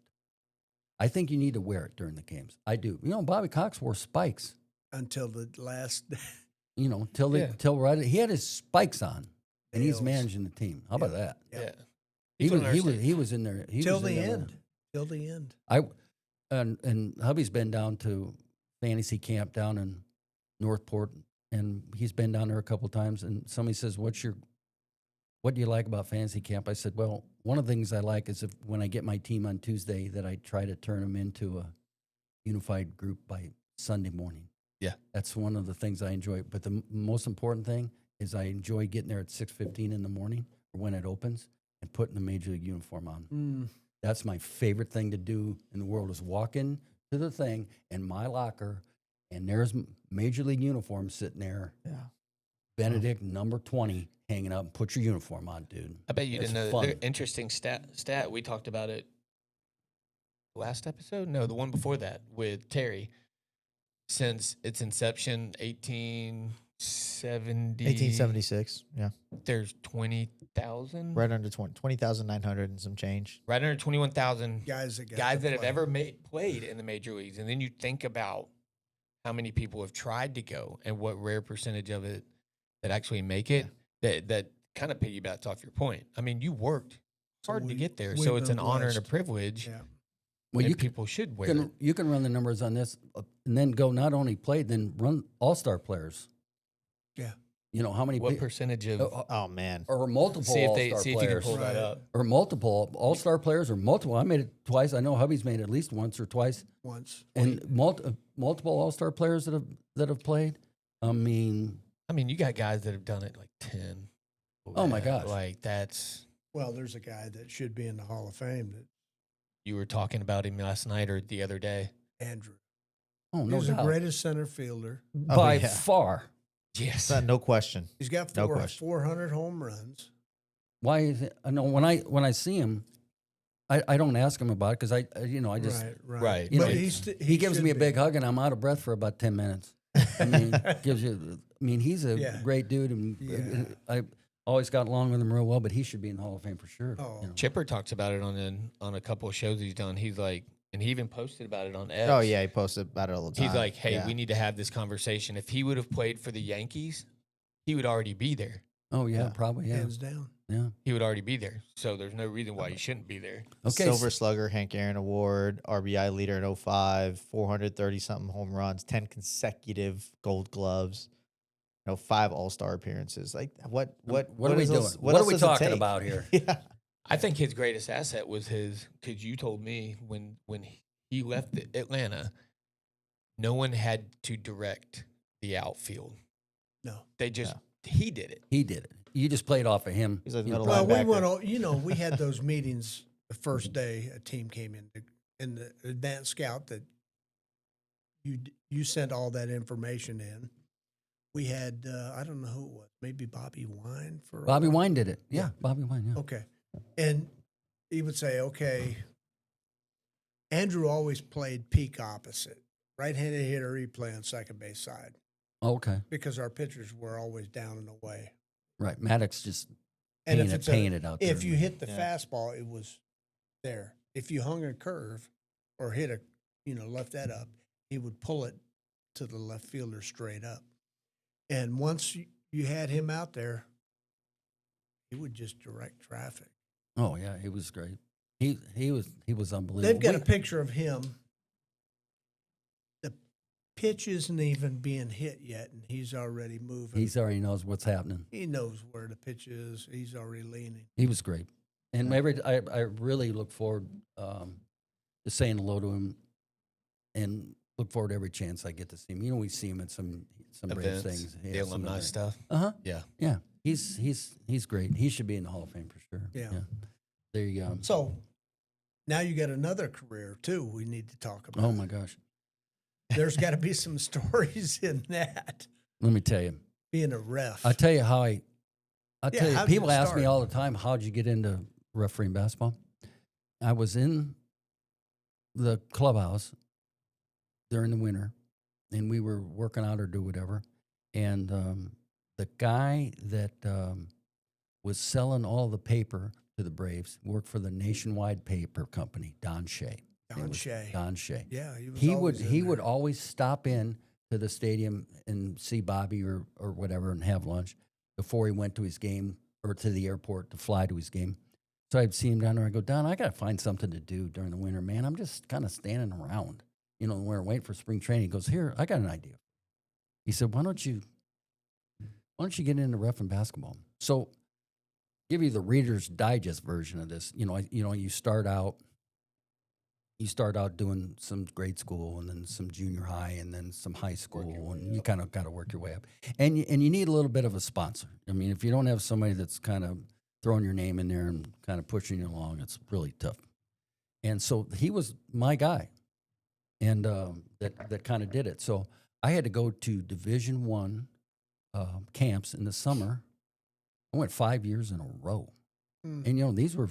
I think you need to wear it during the games. I do. Bobby Cox wore spikes Until the last. till right. He had his spikes on, and he's Nails. managing the team. How about that? Yeah. He was in there. Till the end. Till the end. And hubby's been down to fantasy camp down in Northport, and he's been down there a couple of times. And somebody says, "What do you like about fantasy camp?" I said, "Well, one of the things I like is when I get my team on Tuesday, that I try to turn them into a unified group by Sunday morning." Yeah, that's one of the things I enjoy. But the most important thing is I enjoy getting there at 6:15 in the morning or when it opens and putting the major league uniform on. That's my favorite thing to do in the world, is walk in to the thing in my locker, and there's major league uniform sitting there. Yeah. Benedict, number 20, hanging up. Put your uniform on, dude. I bet you It's didn't know. fun. Interesting stat. We talked about it last episode. No, the one before that with Terry. Since its inception, 1876. Yeah. There's 20,000, Right under 20,900 and some change. right under 21,000 Guys that have ever played in the major leagues. And then you think about how many people have tried to go and what rare percentage of it that actually make it. That kind of piggybacks off your point. I mean, you worked hard to get there, so it's an honor and a privilege. Yeah. Well, people should wear it. You can run the numbers on this and then go not only played, then run all-star players. Yeah. How many? What percentage of? Oh man. Or multiple See if all-star you can players. pull that up. Or multiple all-star players, or multiple. I made it twice. I know hubby's made it at least once or twice. Once. And multiple all-star players that have played. I mean, you got guys that have done it like 10. Oh my gosh! Like that's. Well, there's a guy that should be in the Hall of Fame. That You were talking about him last night or the other day. Andrew. oh He no was the doubt, greatest center fielder. by yeah. far. Yes. No question. He's got No question. 400 home runs. Why is it? I know when I see him, I don't ask him about it because I just Right. You know, But he gives should me a be. big hug and I'm out of breath for about 10 minutes. I mean, he's a Yeah. great dude, and Yeah. I always got along with him real well. But he should be in the Hall of Fame for sure. Oh. Chipper talks about it on a couple of shows he's done. He's like, and he even posted about it on X. Oh yeah, he posted about it all the time. He's like, hey, Yeah. we need to have this conversation. If he would have played for the Yankees, he would already be there. Oh yeah, Yeah. probably yeah. Hands down. Yeah. He would already be there. So there's no reason why he shouldn't be there. Okay. Silver Slugger, Hank Aaron Award, RBI leader in 05, 430 something home runs, 10 consecutive Gold Gloves, 5 All-Star appearances. Like what What are we is doing? this- What are else we does it talking take? about here? Yeah. I think his greatest asset was because you told me when he left Atlanta, no one had to direct the outfield. No. They just, he did it. He did it. You just played off of him. He's like the You know, middle Well, we linebacker. went. We had those meetings the first day a team came in the advanced scout that you sent all that information in. We had I don't know who it was, maybe Bobby Wine for a Bobby while. Wine did it. Yeah, Yeah. Bobby Wine. Yeah. Okay, and he would say, okay. Andrew always played peak opposite, right-handed hitter. He play on second base side Okay. because our pitchers were always down and away. Right. Maddox just And paying it out there. if you hit the Yeah. fastball, it was there. If you hung a curve or hit left that up, he would pull it to the left fielder straight up. And once you had him out there, he would just direct traffic. Oh yeah, he was great. He was unbelievable. They've got a picture of him. The pitch isn't even being hit yet, and he's already moving. He's already knows what's happening. He knows where the pitch is. He's already leaning. He was great, and I really look forward to saying hello to him, and look forward to every chance I get to see him. You know, we see him at some Braves Events, things, the alumni stuff. Yeah. Yeah, he's great. He should be in the Hall of Fame for sure. Yeah. There you go. So now you got another career too. We need to talk about. Oh my gosh, There's got to be some stories in that. let me tell you. Being a ref. I tell you how I tell you, how'd people you ask me start? all the time, how'd you get into refereeing basketball? I was in the clubhouse during the winter, and we were working out or do whatever. And the guy that was selling all the paper to the Braves worked for the Nationwide Paper Company, Don Shea. Don Shea. Don Shea. Yeah, he was. He always in he there. would always stop in to the stadium and see Bobby or whatever and have lunch before he went to his game or to the airport to fly to his game. So I'd see him down there. I go, Don, I got to find something to do during the winter, man. I'm just kind of standing around, you know, we're waiting for spring training. He goes, here, I got an idea. He said, why don't you get into ref and basketball? So give you the Reader's Digest version of this. You start out doing some grade school and then some junior high and then some high school, and you kind of got to work your way up. And you need a little bit of a sponsor. I mean, if you don't have somebody that's kind of throwing your name in there and kind of pushing you along, it's really tough. And so he was my guy, and that kind of did it. So I had to go to Division I camps in the summer. I went 5 years in a row. Mm. And, these were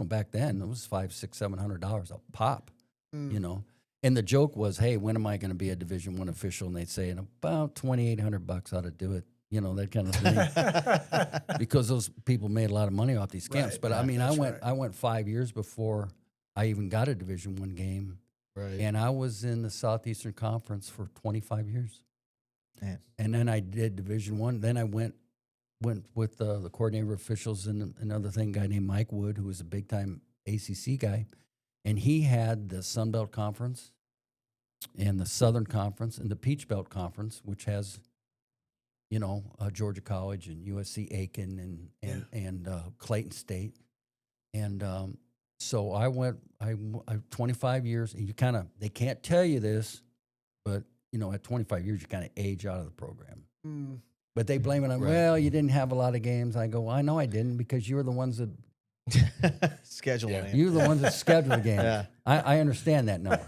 back then, it was $500, $600, $700 a pop, Mm. And the joke was, hey, when am I going to be a Division I official? And they'd say, in about $2,800 ought to do it, that kind of thing. Because those people made a lot of money off these camps. Right, But, I right, mean, that's I went 5 years before I even got a Division I game. Right. And I was in the Southeastern Conference for 25 years. Man. And then I did Division I. Then I went with the coordinator officials and another guy named Mike Wood, who was a big-time ACC guy. And he had the Sun Belt Conference and the Southern Conference and the Peach Belt Conference, which has, Georgia College and USC Aiken and Clayton State. And so I went, I 25 years, and they can't tell you this, but, at 25 years, you kind of age out of the program. Mm. But they blame it on, Right. well, you didn't have a lot of games. I go, well, I know I didn't, because you were the ones that Scheduling Yeah. it. you were the ones that scheduled the games. Yeah. I understand that now.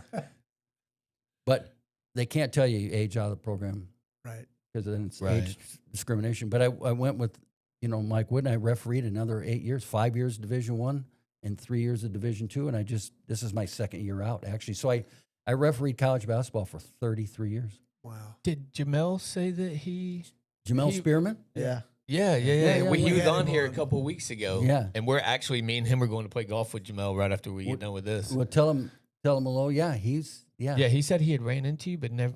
But they can't tell you age out of the program Right. because then it's Right. age discrimination. But I went with, Mike Wood, and I refereed another 8 years, 5 years Division I and 3 years of Division II. And this is my second year out, actually. So I refereed college basketball for 33 years. Wow. Did Jamel say that he? Jamel He- Spearman? Yeah. Yeah. yeah, Well, he we was had on him here a on. couple weeks ago. Yeah. And we're actually, me and him are going to play golf with Jamel right after we get done with this. Well, tell him hello. Yeah, yeah. Yeah, he said he had ran into you, but never.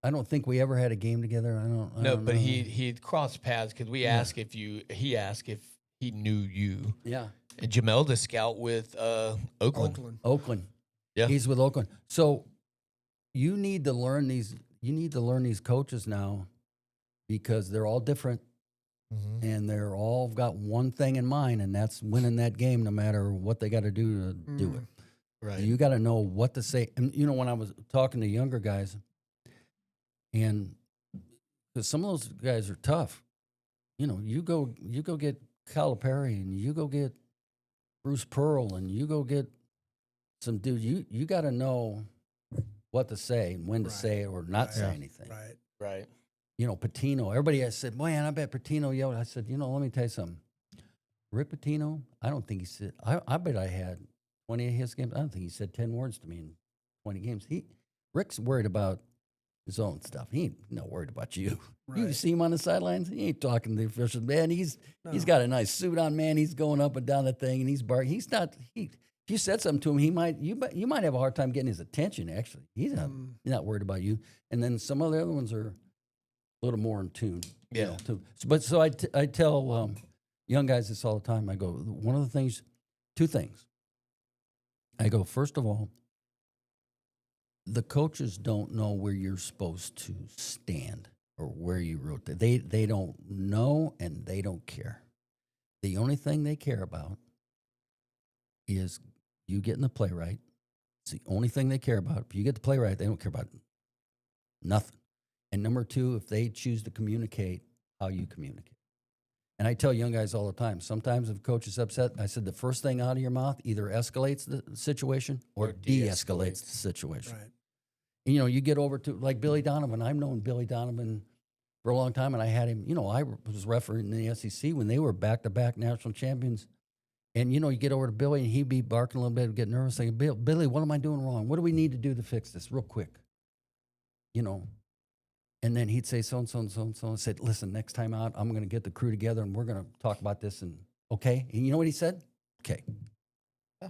I don't think we ever had a game together. I No, don't but know. he had crossed paths because we asked if he asked if he knew you. Yeah. And Jamel, the scout with Oakland. Oakland. Yeah. He's with Oakland. So you need to learn these coaches now, because they're all different Mm-hmm. and they're all got one thing in mind, and that's winning that game no matter what they got to do to do Mm. it. Right. You got to know what to say. And when I was talking to younger guys, and because some of those guys are tough, you go get Calipari, and you go get Bruce Pearl, and you go get some dude. You got to know what to say and when to Right. say it or not Right. say Yeah. anything. Right. Right. Patino. Everybody has said, man, I bet Patino yelled. I said, let me tell you something. Rick Pitino, I don't think he said, I bet I had 20 of his games. I don't think he said 10 words to me in 20 games. Rick's worried about his own stuff. He ain't not worried about you. You Right. see him on the sidelines, he ain't talking to the officials. Man, he's No. got a nice suit on, man. He's going up and down the thing, and he's barking. if you said something to him, you might have a hard time getting his attention. Actually, he's not worried about you. And then some of the other ones are a little more in tune. Yeah. Too. So I tell young guys this all the time. I go, one of the things, two things. I go, first of all, the coaches don't know where you're supposed to stand or where you wrote that. They don't know and they don't care. The only thing they care about is you getting the play right. It's the only thing they care about. If you get the play right, they don't care about nothing. And number two, if they choose to communicate, how you communicate. And I tell young guys all the time, sometimes if a coach is upset, I said the first thing out of your mouth either escalates the situation or de-escalates the situation. Right. And, you get over to, like Billy Donovan. I've known Billy Donovan for a long time, and I had him, I was refereeing in the SEC when they were back-to-back national champions. And, you get over to Billy, and he'd be barking a little bit, get nervous, saying, Billy, what am I doing wrong? What do we need to do to fix this real quick? And then he'd say so-and-so and so-and-so, and said, listen, next time out, I'm going to get the crew together, and we're going to talk about this, and okay? And you know what he said? Okay. Yeah.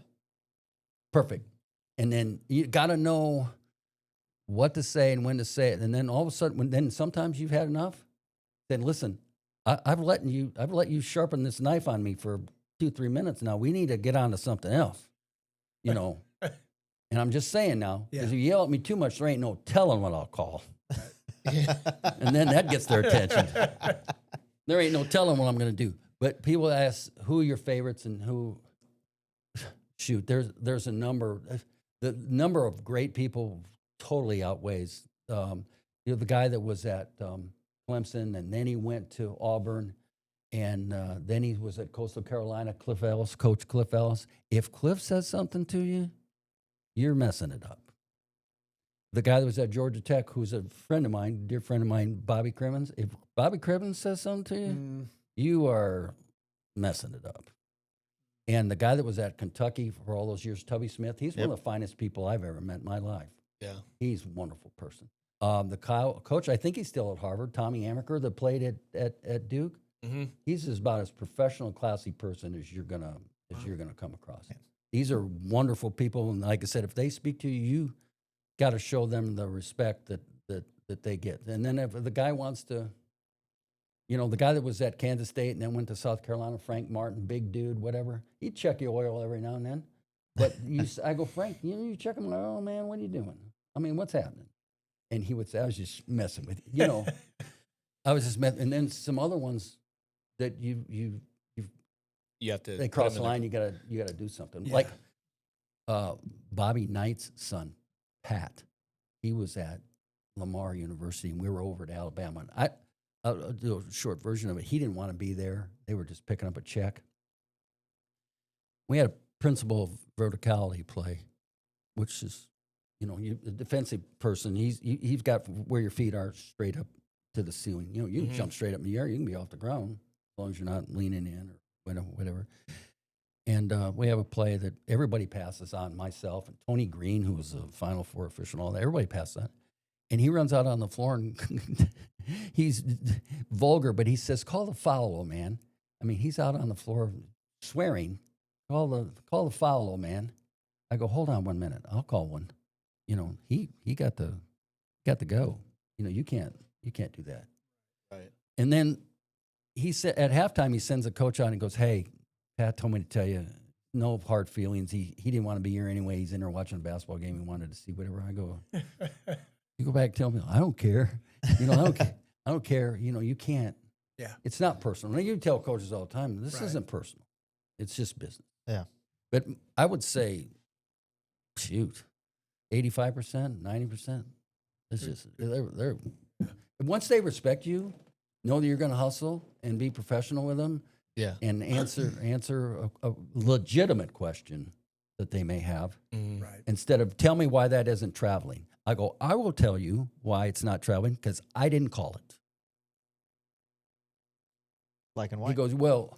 Perfect. And then you got to know what to say and when to say it. And then all of a sudden, then sometimes you've had enough, then listen, I've let you sharpen this knife on me for 2-3 minutes now. We need to get on to something else, And I'm just saying now, because if you yell at me too much, there ain't no telling what I'll call. And then that gets their attention. There ain't no telling what I'm going to do. But people ask, who are your favorites and who? Shoot, there's a number. The number of great people totally outweighs. The guy that was at Clemson, and then he went to Auburn, and then he was at Coastal Carolina, Coach Cliff Ellis. If Cliff says something to you, you're messing it up. The guy that was at Georgia Tech, who's a friend of mine, dear friend of mine, Bobby Crimmins. If Bobby Crimmins says something to you, you are messing it up. And the guy that was at Kentucky for all those years, Tubby Smith, he's one of the finest people I've ever met in my life. Yeah. He's a wonderful person. The coach, I think he's still at Harvard, Tommy Amaker, that played at Duke. Mm-hmm. He's about as professional, classy person as you're gonna come across. These are wonderful people, and like I said, if they speak to you, you got to show them the respect that they get. And then if the guy wants to, the guy that was at Kansas State and then went to South Carolina, Frank Martin, big dude, whatever, he'd check your oil every now and then. But I go, Frank, you check him, like, oh man, what are you doing? I mean, what's happening? And he would say, I was just messing with you. I was just messing. And then some other ones that you have to. They cross the line. You gotta do something. Yeah. Like Bobby Knight's son, Pat. He was at Lamar University, and we were over at Alabama. And I'll do a short version of it. He didn't want to be there. They were just picking up a check. We had a principle of verticality play, which is, a defensive person, he's got where your feet are straight up to the ceiling. You can jump straight up in the air. You can be off the ground as long as you're not leaning in or whatever. And we have a play that everybody passes on, myself and Tony Green, who was a Final Four official and all that. Everybody passes on. And he runs out on the floor, and he's vulgar, but he says, call the foul, man. I mean, he's out on the floor swearing, call the foul, man. I go, hold on 1 minute. I'll call one. He got to go. You can't do that. Right. And then he said at halftime, he sends a coach out and goes, hey, Pat told me to tell you, no hard feelings. He didn't want to be here anyway. He's in there watching a basketball game. He wanted to see whatever. I go, you go back and tell me, I don't care. I don't care. You can't. Yeah. It's not personal. You tell coaches all the time, this isn't personal. It's just business. Yeah. But I would say, 85%, 90%. It's just they're once they respect you, know that you're going to hustle and be professional with them. Yeah. And answer a legitimate question that they may have. Right. Instead of tell me why that isn't traveling. I go, I will tell you why it's not traveling because I didn't call it. Black and white. He goes, well,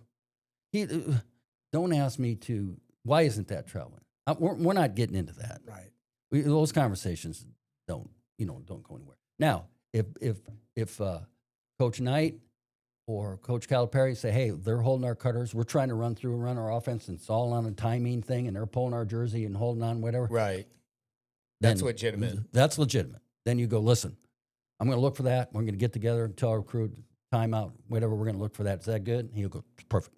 don't ask me to, why isn't that traveling? We're not getting into that. Right. Those conversations don't go anywhere. Now, if Coach Knight Coach Calipari say, hey, they're holding our cutters. We're trying to run our offense, and it's all on a timing thing, and they're pulling our jersey and holding on, whatever. Right. That's Then legitimate. That's legitimate. Then you go, listen, I'm going to look for that. We're going to get together and tell our crew, timeout, whatever. We're going to look for that. Is that good? And he'll go, perfect.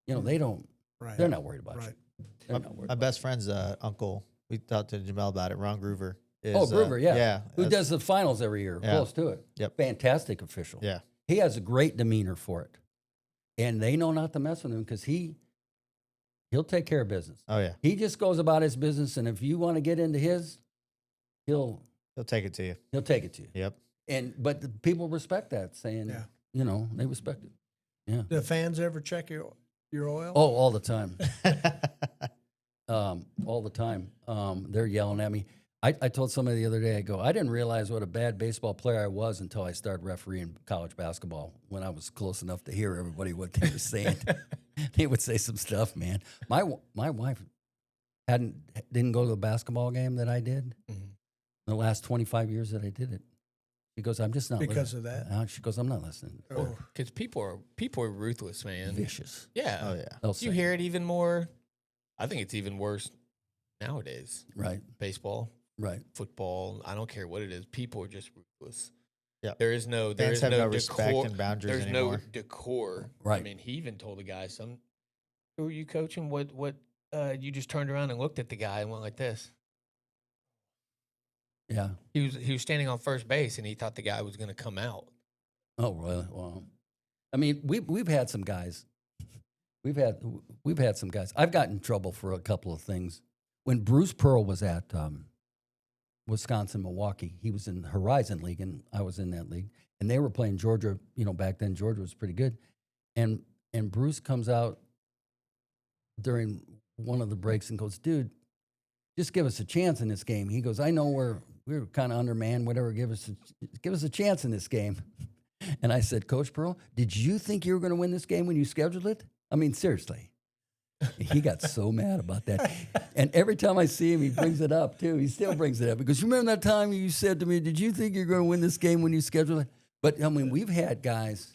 You know, they don't. Right. They're not worried about Right. you. They're not worried My about best friend's uncle. We talked to Jamel about it. Ron Groover. Is, Oh, Groover, yeah. Yeah. Who that's- does the finals every year? Yeah. Close to it. Yep. Fantastic official. Yeah. He has a great demeanor for it. And they know not to mess with him because he'll take care of business. Oh, yeah. He just goes about his business, and if you want to get into his, he'll He'll take it to you. take it to you. Yep. But the people respect that, saying, Yeah. you know, they respect it. Yeah. Do the fans ever check your oil? Oh, all the time. All the time. They're yelling at me. I told somebody the other day, I go, I didn't realize what a bad baseball player I was until I started refereeing college basketball when I was close enough to hear everybody what they were saying. They would say some stuff, man. My wife didn't go to the basketball game that I did in the last 25 years that I did it. She goes, I'm just not Because listening. of that? She goes, I'm not listening. Oh. Because people are ruthless, man. Vicious. Yeah. Oh, yeah. They'll You say. hear it even more. I think it's even worse nowadays. Right, Baseball, right. football, I don't care what it is. People are just ruthless. Yep. There is no Fans have no decor. respect and boundaries There's anymore. no decor. Right. I mean, he even told the guy, who are you coaching? What you just turned around and looked at the guy and went like this. Yeah. He was standing on first base and he thought the guy was going to come out. Oh, really? Well, I mean, we've had some guys. We've had some guys. I've gotten in trouble for a couple of things. When Bruce Pearl was at Wisconsin, Milwaukee, he was in the Horizon League, and I was in that league, and they were playing Georgia. You know, back then Georgia was pretty good, and Bruce comes out during one of the breaks and goes, "Dude, just give us a chance in this game." He goes, "I know we're kind of undermanned, whatever. Give us a chance in this game." And I said, "Coach Pearl, did you think you were going to win this game when you scheduled it? I mean, seriously." He got so mad about that. And every time I see him, he brings it up, too. He still brings it up. Because you remember that time you said to me, did you think you're going to win this game when you scheduled it? But, I mean, we've had guys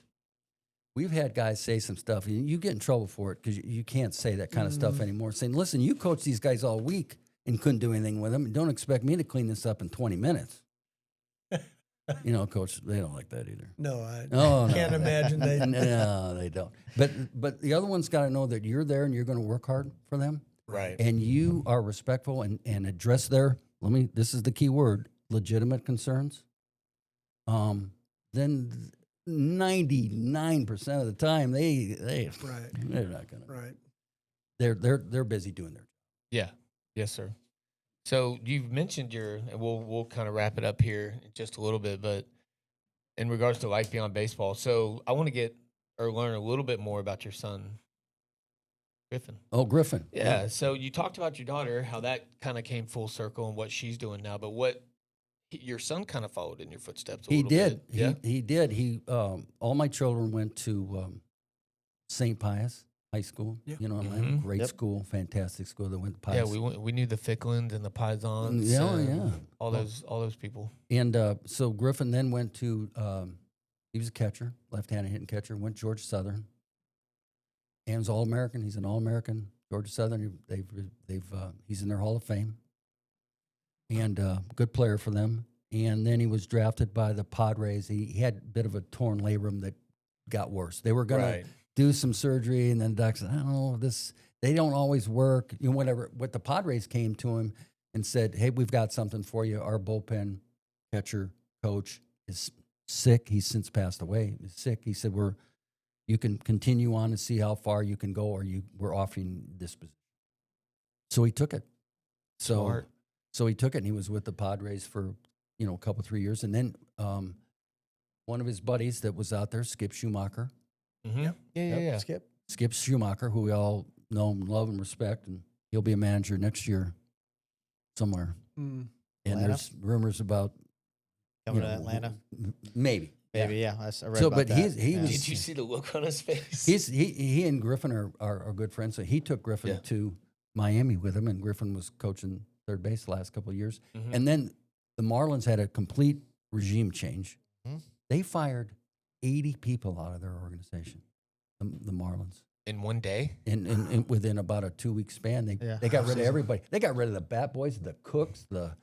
say some stuff, and you get in trouble for it because you can't say that kind of stuff anymore. Saying, listen, you coached these guys all week and couldn't do anything with them. And don't expect me to clean this up in 20 minutes. You know, Coach, they don't like that either. No, I Oh, no. can't imagine they. No, they don't. But the other one's got to know that you're there and you're going to work hard for them, Right. and you are respectful and address their. This is the key word: legitimate concerns. Then 99% of the time they're Right. not going to. Right. They're busy doing their. Yeah. Yes, sir. So you've mentioned and we'll kind of wrap it up here in just a little bit, but in regards to life beyond baseball, so I want to learn a little bit more about your son, Griffin. Oh, Griffin. Yeah. So you talked about your daughter, how that kind of came full circle and what she's doing now, but your son kind of followed in your footsteps a He little did. bit. Yeah. He did. All my children went to St. Pius High School. Yeah. You know, Atlanta. Mhm. Great Yep. school, fantastic school. They went to Pius. Yeah, we knew the Ficklins and the Pisons. Yeah, and yeah. all those people. And so Griffin then went to, he was a catcher, left-handed hitting catcher, went to Georgia Southern. And was All-American. He's an All-American. Georgia Southern, he's in their Hall of Fame. And good player for them. And then he was drafted by the Padres. He had a bit of a torn labrum that got worse. They were going Right. to do some surgery, and then the doc said, I don't know, they don't always work. You know, whatever. But the Padres came to him and said, hey, we've got something for you. Our bullpen catcher coach is sick. He's since passed away. He's sick. He said, you can continue on and see how far you can go, or we're offering this position. So he took it. Smart. So he took it, and he was with the Padres for, a couple, 3 years. And then one of his buddies that was out there, Skip Schumacher, Mm-hmm. Yep. Yeah. Skip Schumacher, who we all know and love and respect, and he'll be a manager next year somewhere. Mm. And Atlanta? there's rumors about Coming to Atlanta. Maybe. Maybe, yeah. I read So, about but that. he Yeah. was- Did you see the look on his face? He and Griffin are good friends. So he took Griffin Yeah. to Miami with him, and Griffin was coaching third base the last couple of years. Mhm. And then the Marlins had a complete regime change. Mhm. They fired 80 people out of their organization, the Marlins. In one day? And within about a 2-week span, they got rid of everybody. They got rid of the bat boys, the cooks, the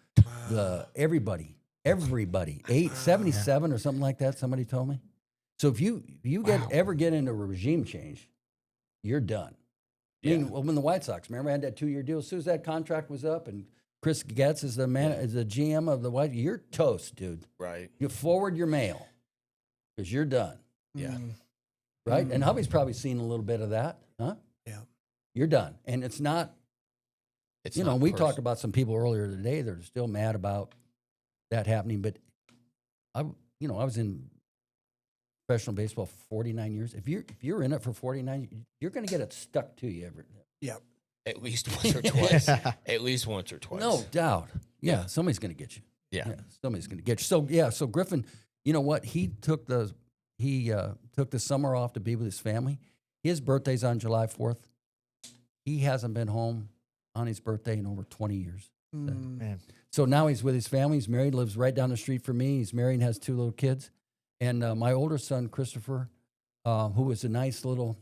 everybody. 77 or something like that. Somebody told me. So if you ever get into a regime change, you're done. I mean, when the White Sox, remember, I had that 2-year deal. As soon as that contract was up, and Chris Getz is the GM of the White, you're toast, dude. Right. You forward your mail because you're done. Yeah. Right? And Hubby's probably seen a little bit of that, huh? Yeah. You're done. And it's not, It's you know, not we personal. talked about some people earlier today that are still mad about that happening. But I was in professional baseball for 49 years. If you're in it for 49, you're going to get it stuck to you every. Yep. At least once or twice. At least once or twice. No doubt. Yeah, somebody's going to get you. Yeah. Somebody's going to get you. So Griffin, you know what? He took the summer off to be with his family. His birthday's on July 4th. He hasn't been home on his birthday in over 20 years. Man. So now he's with his family. He's married, lives right down the street from me. He's married and has 2 little kids. And my older son, Christopher, who was a nice little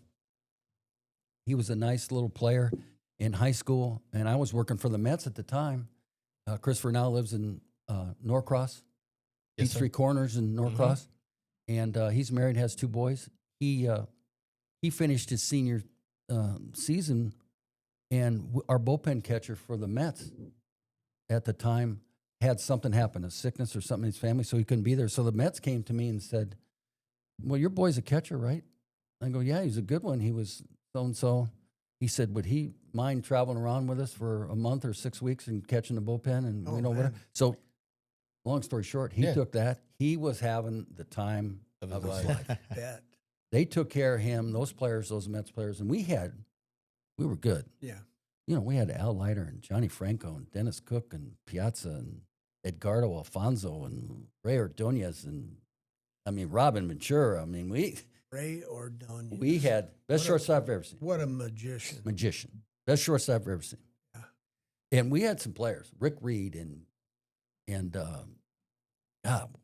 player in high school. And I was working for the Mets at the time. Christopher now lives in Norcross, Yes, sir. Peachtree Corners in Norcross. And he's married, has 2 boys. He finished his senior season, and our bullpen catcher for the Mets at the time had something happen, a sickness or something in his family, so he couldn't be there. So the Mets came to me and said, "Well, your boy's a catcher, right?" I go, "Yeah, he's a good one. He was so-and-so." He said, "Would he mind traveling around with us for a month or 6 weeks and catching the bullpen?" And Oh, whatever. man. So, long story short, he Yeah. took that. He was having the time Of of his his life. life. Bet. They took care of him, those players, those Mets players, and we were good. Yeah. You know, we had Al Leiter and Johnny Franco and Dennis Cook and Piazza and Edgardo Alfonso and Ray Ordonez and, Robin Ventura. Ray Ordonez. We had best shortstop I've ever seen. What a magician. Best shortstop I've ever seen. Yeah. And we had some players, Rick Reed and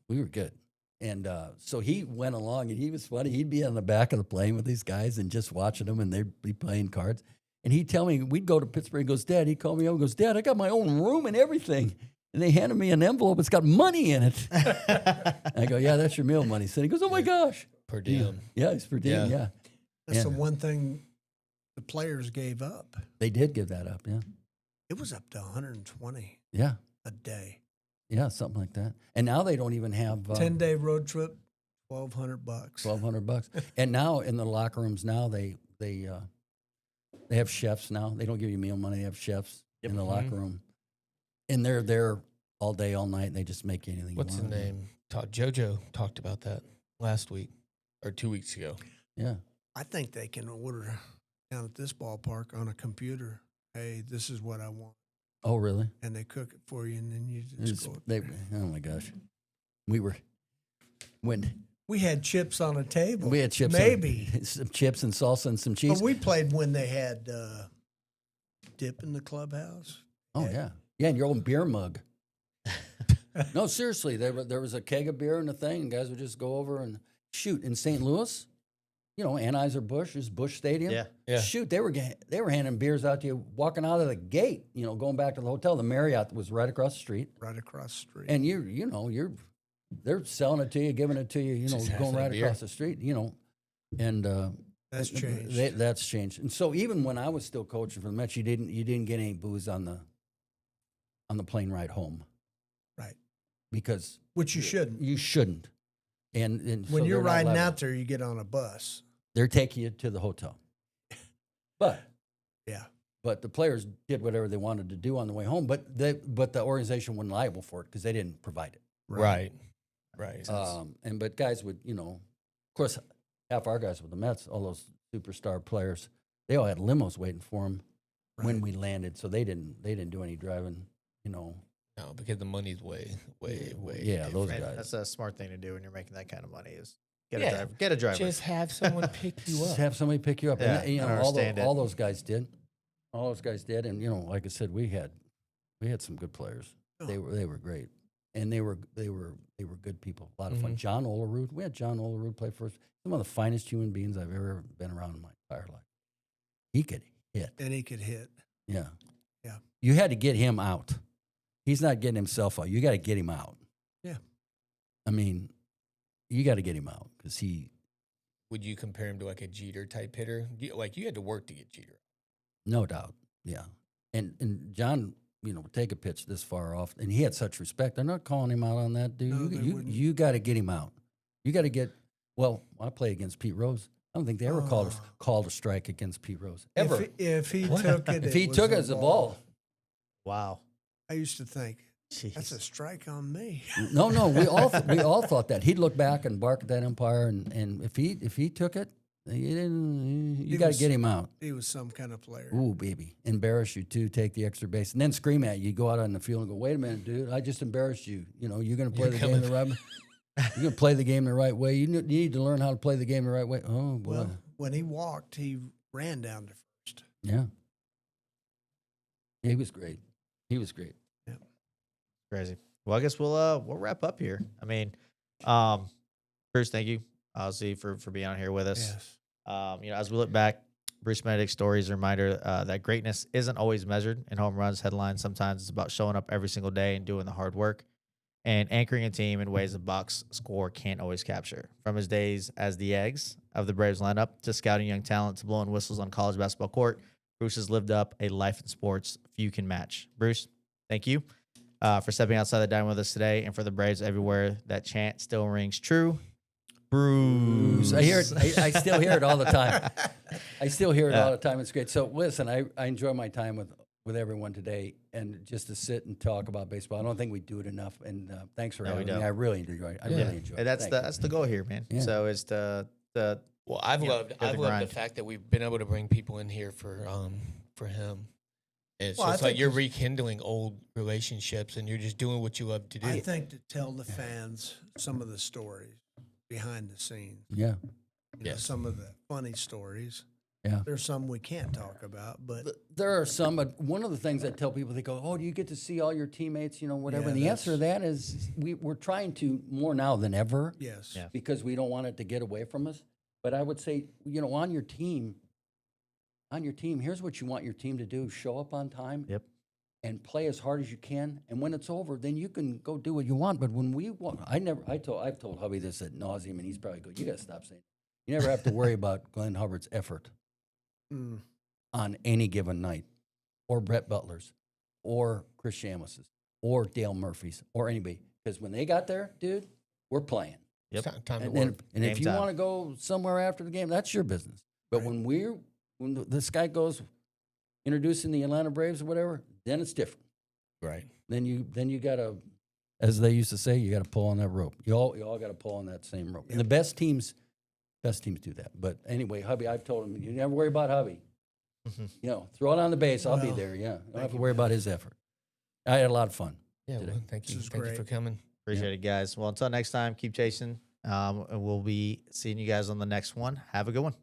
we were good. And so he went along, and he was funny. He'd be on the back of the plane with these guys and just watching them, and they'd be playing cards. And he'd tell me, we'd go to Pittsburgh. He goes, "Dad," he called me up and goes, "Dad, I got my own room and everything." And they handed me an envelope. It's got money in it. I go, "Yeah, that's your meal money." So he goes, "Oh, my gosh." Per diem. Yeah, it's per diem, Yeah. yeah. That's the Yeah. one thing the players gave up. They did give that up, yeah. It was up to 120 Yeah, a day. yeah, something like that. And now they don't even have 10-day road trip, $1,200. $1,200. And now in the locker rooms now, they have chefs now. They don't give you meal money. They have chefs in the locker room. And they're there all day, all night, and they just make you anything What's you the want. name? JoJo talked about that last week or 2 weeks ago. Yeah. I think they can order down at this ballpark on a computer. Hey, this is what I want. Oh, really? And they cook it for you, and then you just go. Oh, my gosh. We had chips on a table. We had chips. Maybe. Some chips and salsa and some cheese. But we played when they had dip in the clubhouse. Oh, yeah. Yeah, and your old beer mug. No, seriously, there was a keg of beer and a thing, and guys would just go over and shoot. In St. Louis, Anheuser-Busch is Busch Stadium. Yeah. Shoot, they were handing beers out to you walking out of the gate, going back to the hotel. The Marriott was right across the street. Right across the street. And they're selling it to you, giving it to you, Just going having a right beer. across the street, and That's changed. That's changed. And so even when I was still coaching for the Mets, you didn't get any booze on the plane ride home. Right. Because Which you shouldn't. you shouldn't. And so When you're they're not riding allowed out there, you get on a bus. they're taking you to the hotel. But Yeah. the players did whatever they wanted to do on the way home. But the organization wasn't liable for it because they didn't provide it. Right. But guys would, of course, half our guys with the Mets, all those superstar players, they all had limos waiting for them when Right. we landed. So they didn't do any driving, No, because the money's way. Yeah, those Man, guys. that's a smart thing to do when you're making that kind of money is Yeah. get a driver. Just have someone pick you Just up. have somebody pick you up. Yeah, And, I understand it. all those guys did. All those guys did. And, like I said, we had some good players. Oh. They were great. and they were good people. A lot of fun. John Olerud. We had John Olerud play for us. Some of the finest human beings I've ever been around in my entire life. He could hit. And he could hit. Yeah. Yeah. You had to get him out. He's not getting himself out. You got to get him out. Yeah. I mean, you got to get him out because he. Would you compare him to like a Jeter type hitter? You had to work to get Jeter. No doubt. Yeah. And John, would take a pitch this far off, and he had such respect. They're not calling him out on that, dude. No, they wouldn't. You got to get him out. You got to get. Well, I play against Pete Rose. I don't think they ever called a strike against Pete Rose ever. If he took it, If he was took it as a ball. Wow. I used to think Jeez. that's a strike on me. No, we all thought that. He'd look back and bark at that umpire, and if he took it, you got to get him out. He was some kind of player. Ooh, baby, embarrass you too. Take the extra base, and then scream at you. Go out on the field and go, "Wait a minute, dude! I just embarrassed you. You're going to play the game the right. You're going to play the game the right way. You need to learn how to play the game the right way." Oh boy! Well, when he walked, he ran down to first. Yeah, he was great. He was great. Yeah, Crazy. Well, I guess we'll wrap up here. I mean, Bruce, thank you, obviously, for being on here with us. yes. As we look back, Bruce Benedict story is a reminder that greatness isn't always measured in home runs, headlines. Sometimes it's about showing up every single day and doing the hard work and anchoring a team in ways the box score can't always capture. From his days as the eggs of the Braves lineup to scouting young talent to blowing whistles on college basketball court, Bruce has lived up a life in sports few can match. Bruce, thank you for stepping outside the diamond with us today, and for the Braves everywhere, that chant still rings true. Bruce. I hear it. I still hear it all the time. I still hear it all the time. It's great. So listen, I enjoy my time with everyone today, and just to sit and talk about baseball. I don't think we do it enough. And thanks for having me. I really enjoy it. I really enjoy it. And that's the goal here, man. Yeah. So it's the Well, I've loved the the grind. fact that we've been able to bring people in here for him. It's Well, I just like think you're this- rekindling old relationships, and you're just doing what you love to do. I think to tell the fans some of the stories behind the scenes. Yeah. Yes. Some of the funny stories. Yeah. There's some we can't talk about, but There are some, but one of the things I tell people, they go, "Oh, do you get to see all your teammates, whatever?" Yeah, and the answer to that is we're trying to more now than ever yes. Yeah. because we don't want it to get away from us. But I would say, on your team, here's what you want your team to do: show up on time. Yep. And play as hard as you can. And when it's over, then you can go do what you want. But when we want, I've told Hubby this ad nauseum, and he's probably go, "You got to stop saying it." You never have to worry about Glenn Hubbard's effort Mm. on any given night, or Brett Butler's, or Chris Shamus's, or Dale Murphy's, or anybody. Because when they got there, dude, we're playing. Yep. It's time to And, then, work. and if Game you time. want to go somewhere after the game, that's your business. But Right. when this guy goes introducing the Atlanta Braves or whatever, then it's different. Right. Then you gotta, as they used to say, you gotta pull on that rope. You all gotta pull on that same rope. And the best teams do that. But anyway, Hubby, I've told him, you never worry about Hubby. Throw it on the base, I'll be Well, there. Yeah, don't have to you, worry about his effort. I had a lot of fun. Yeah. today. Well, thank you. This is Thank you for great. coming. Appreciate it, guys. Well, until next time, keep chasing. And we'll be seeing you guys on the next one. Have a good one.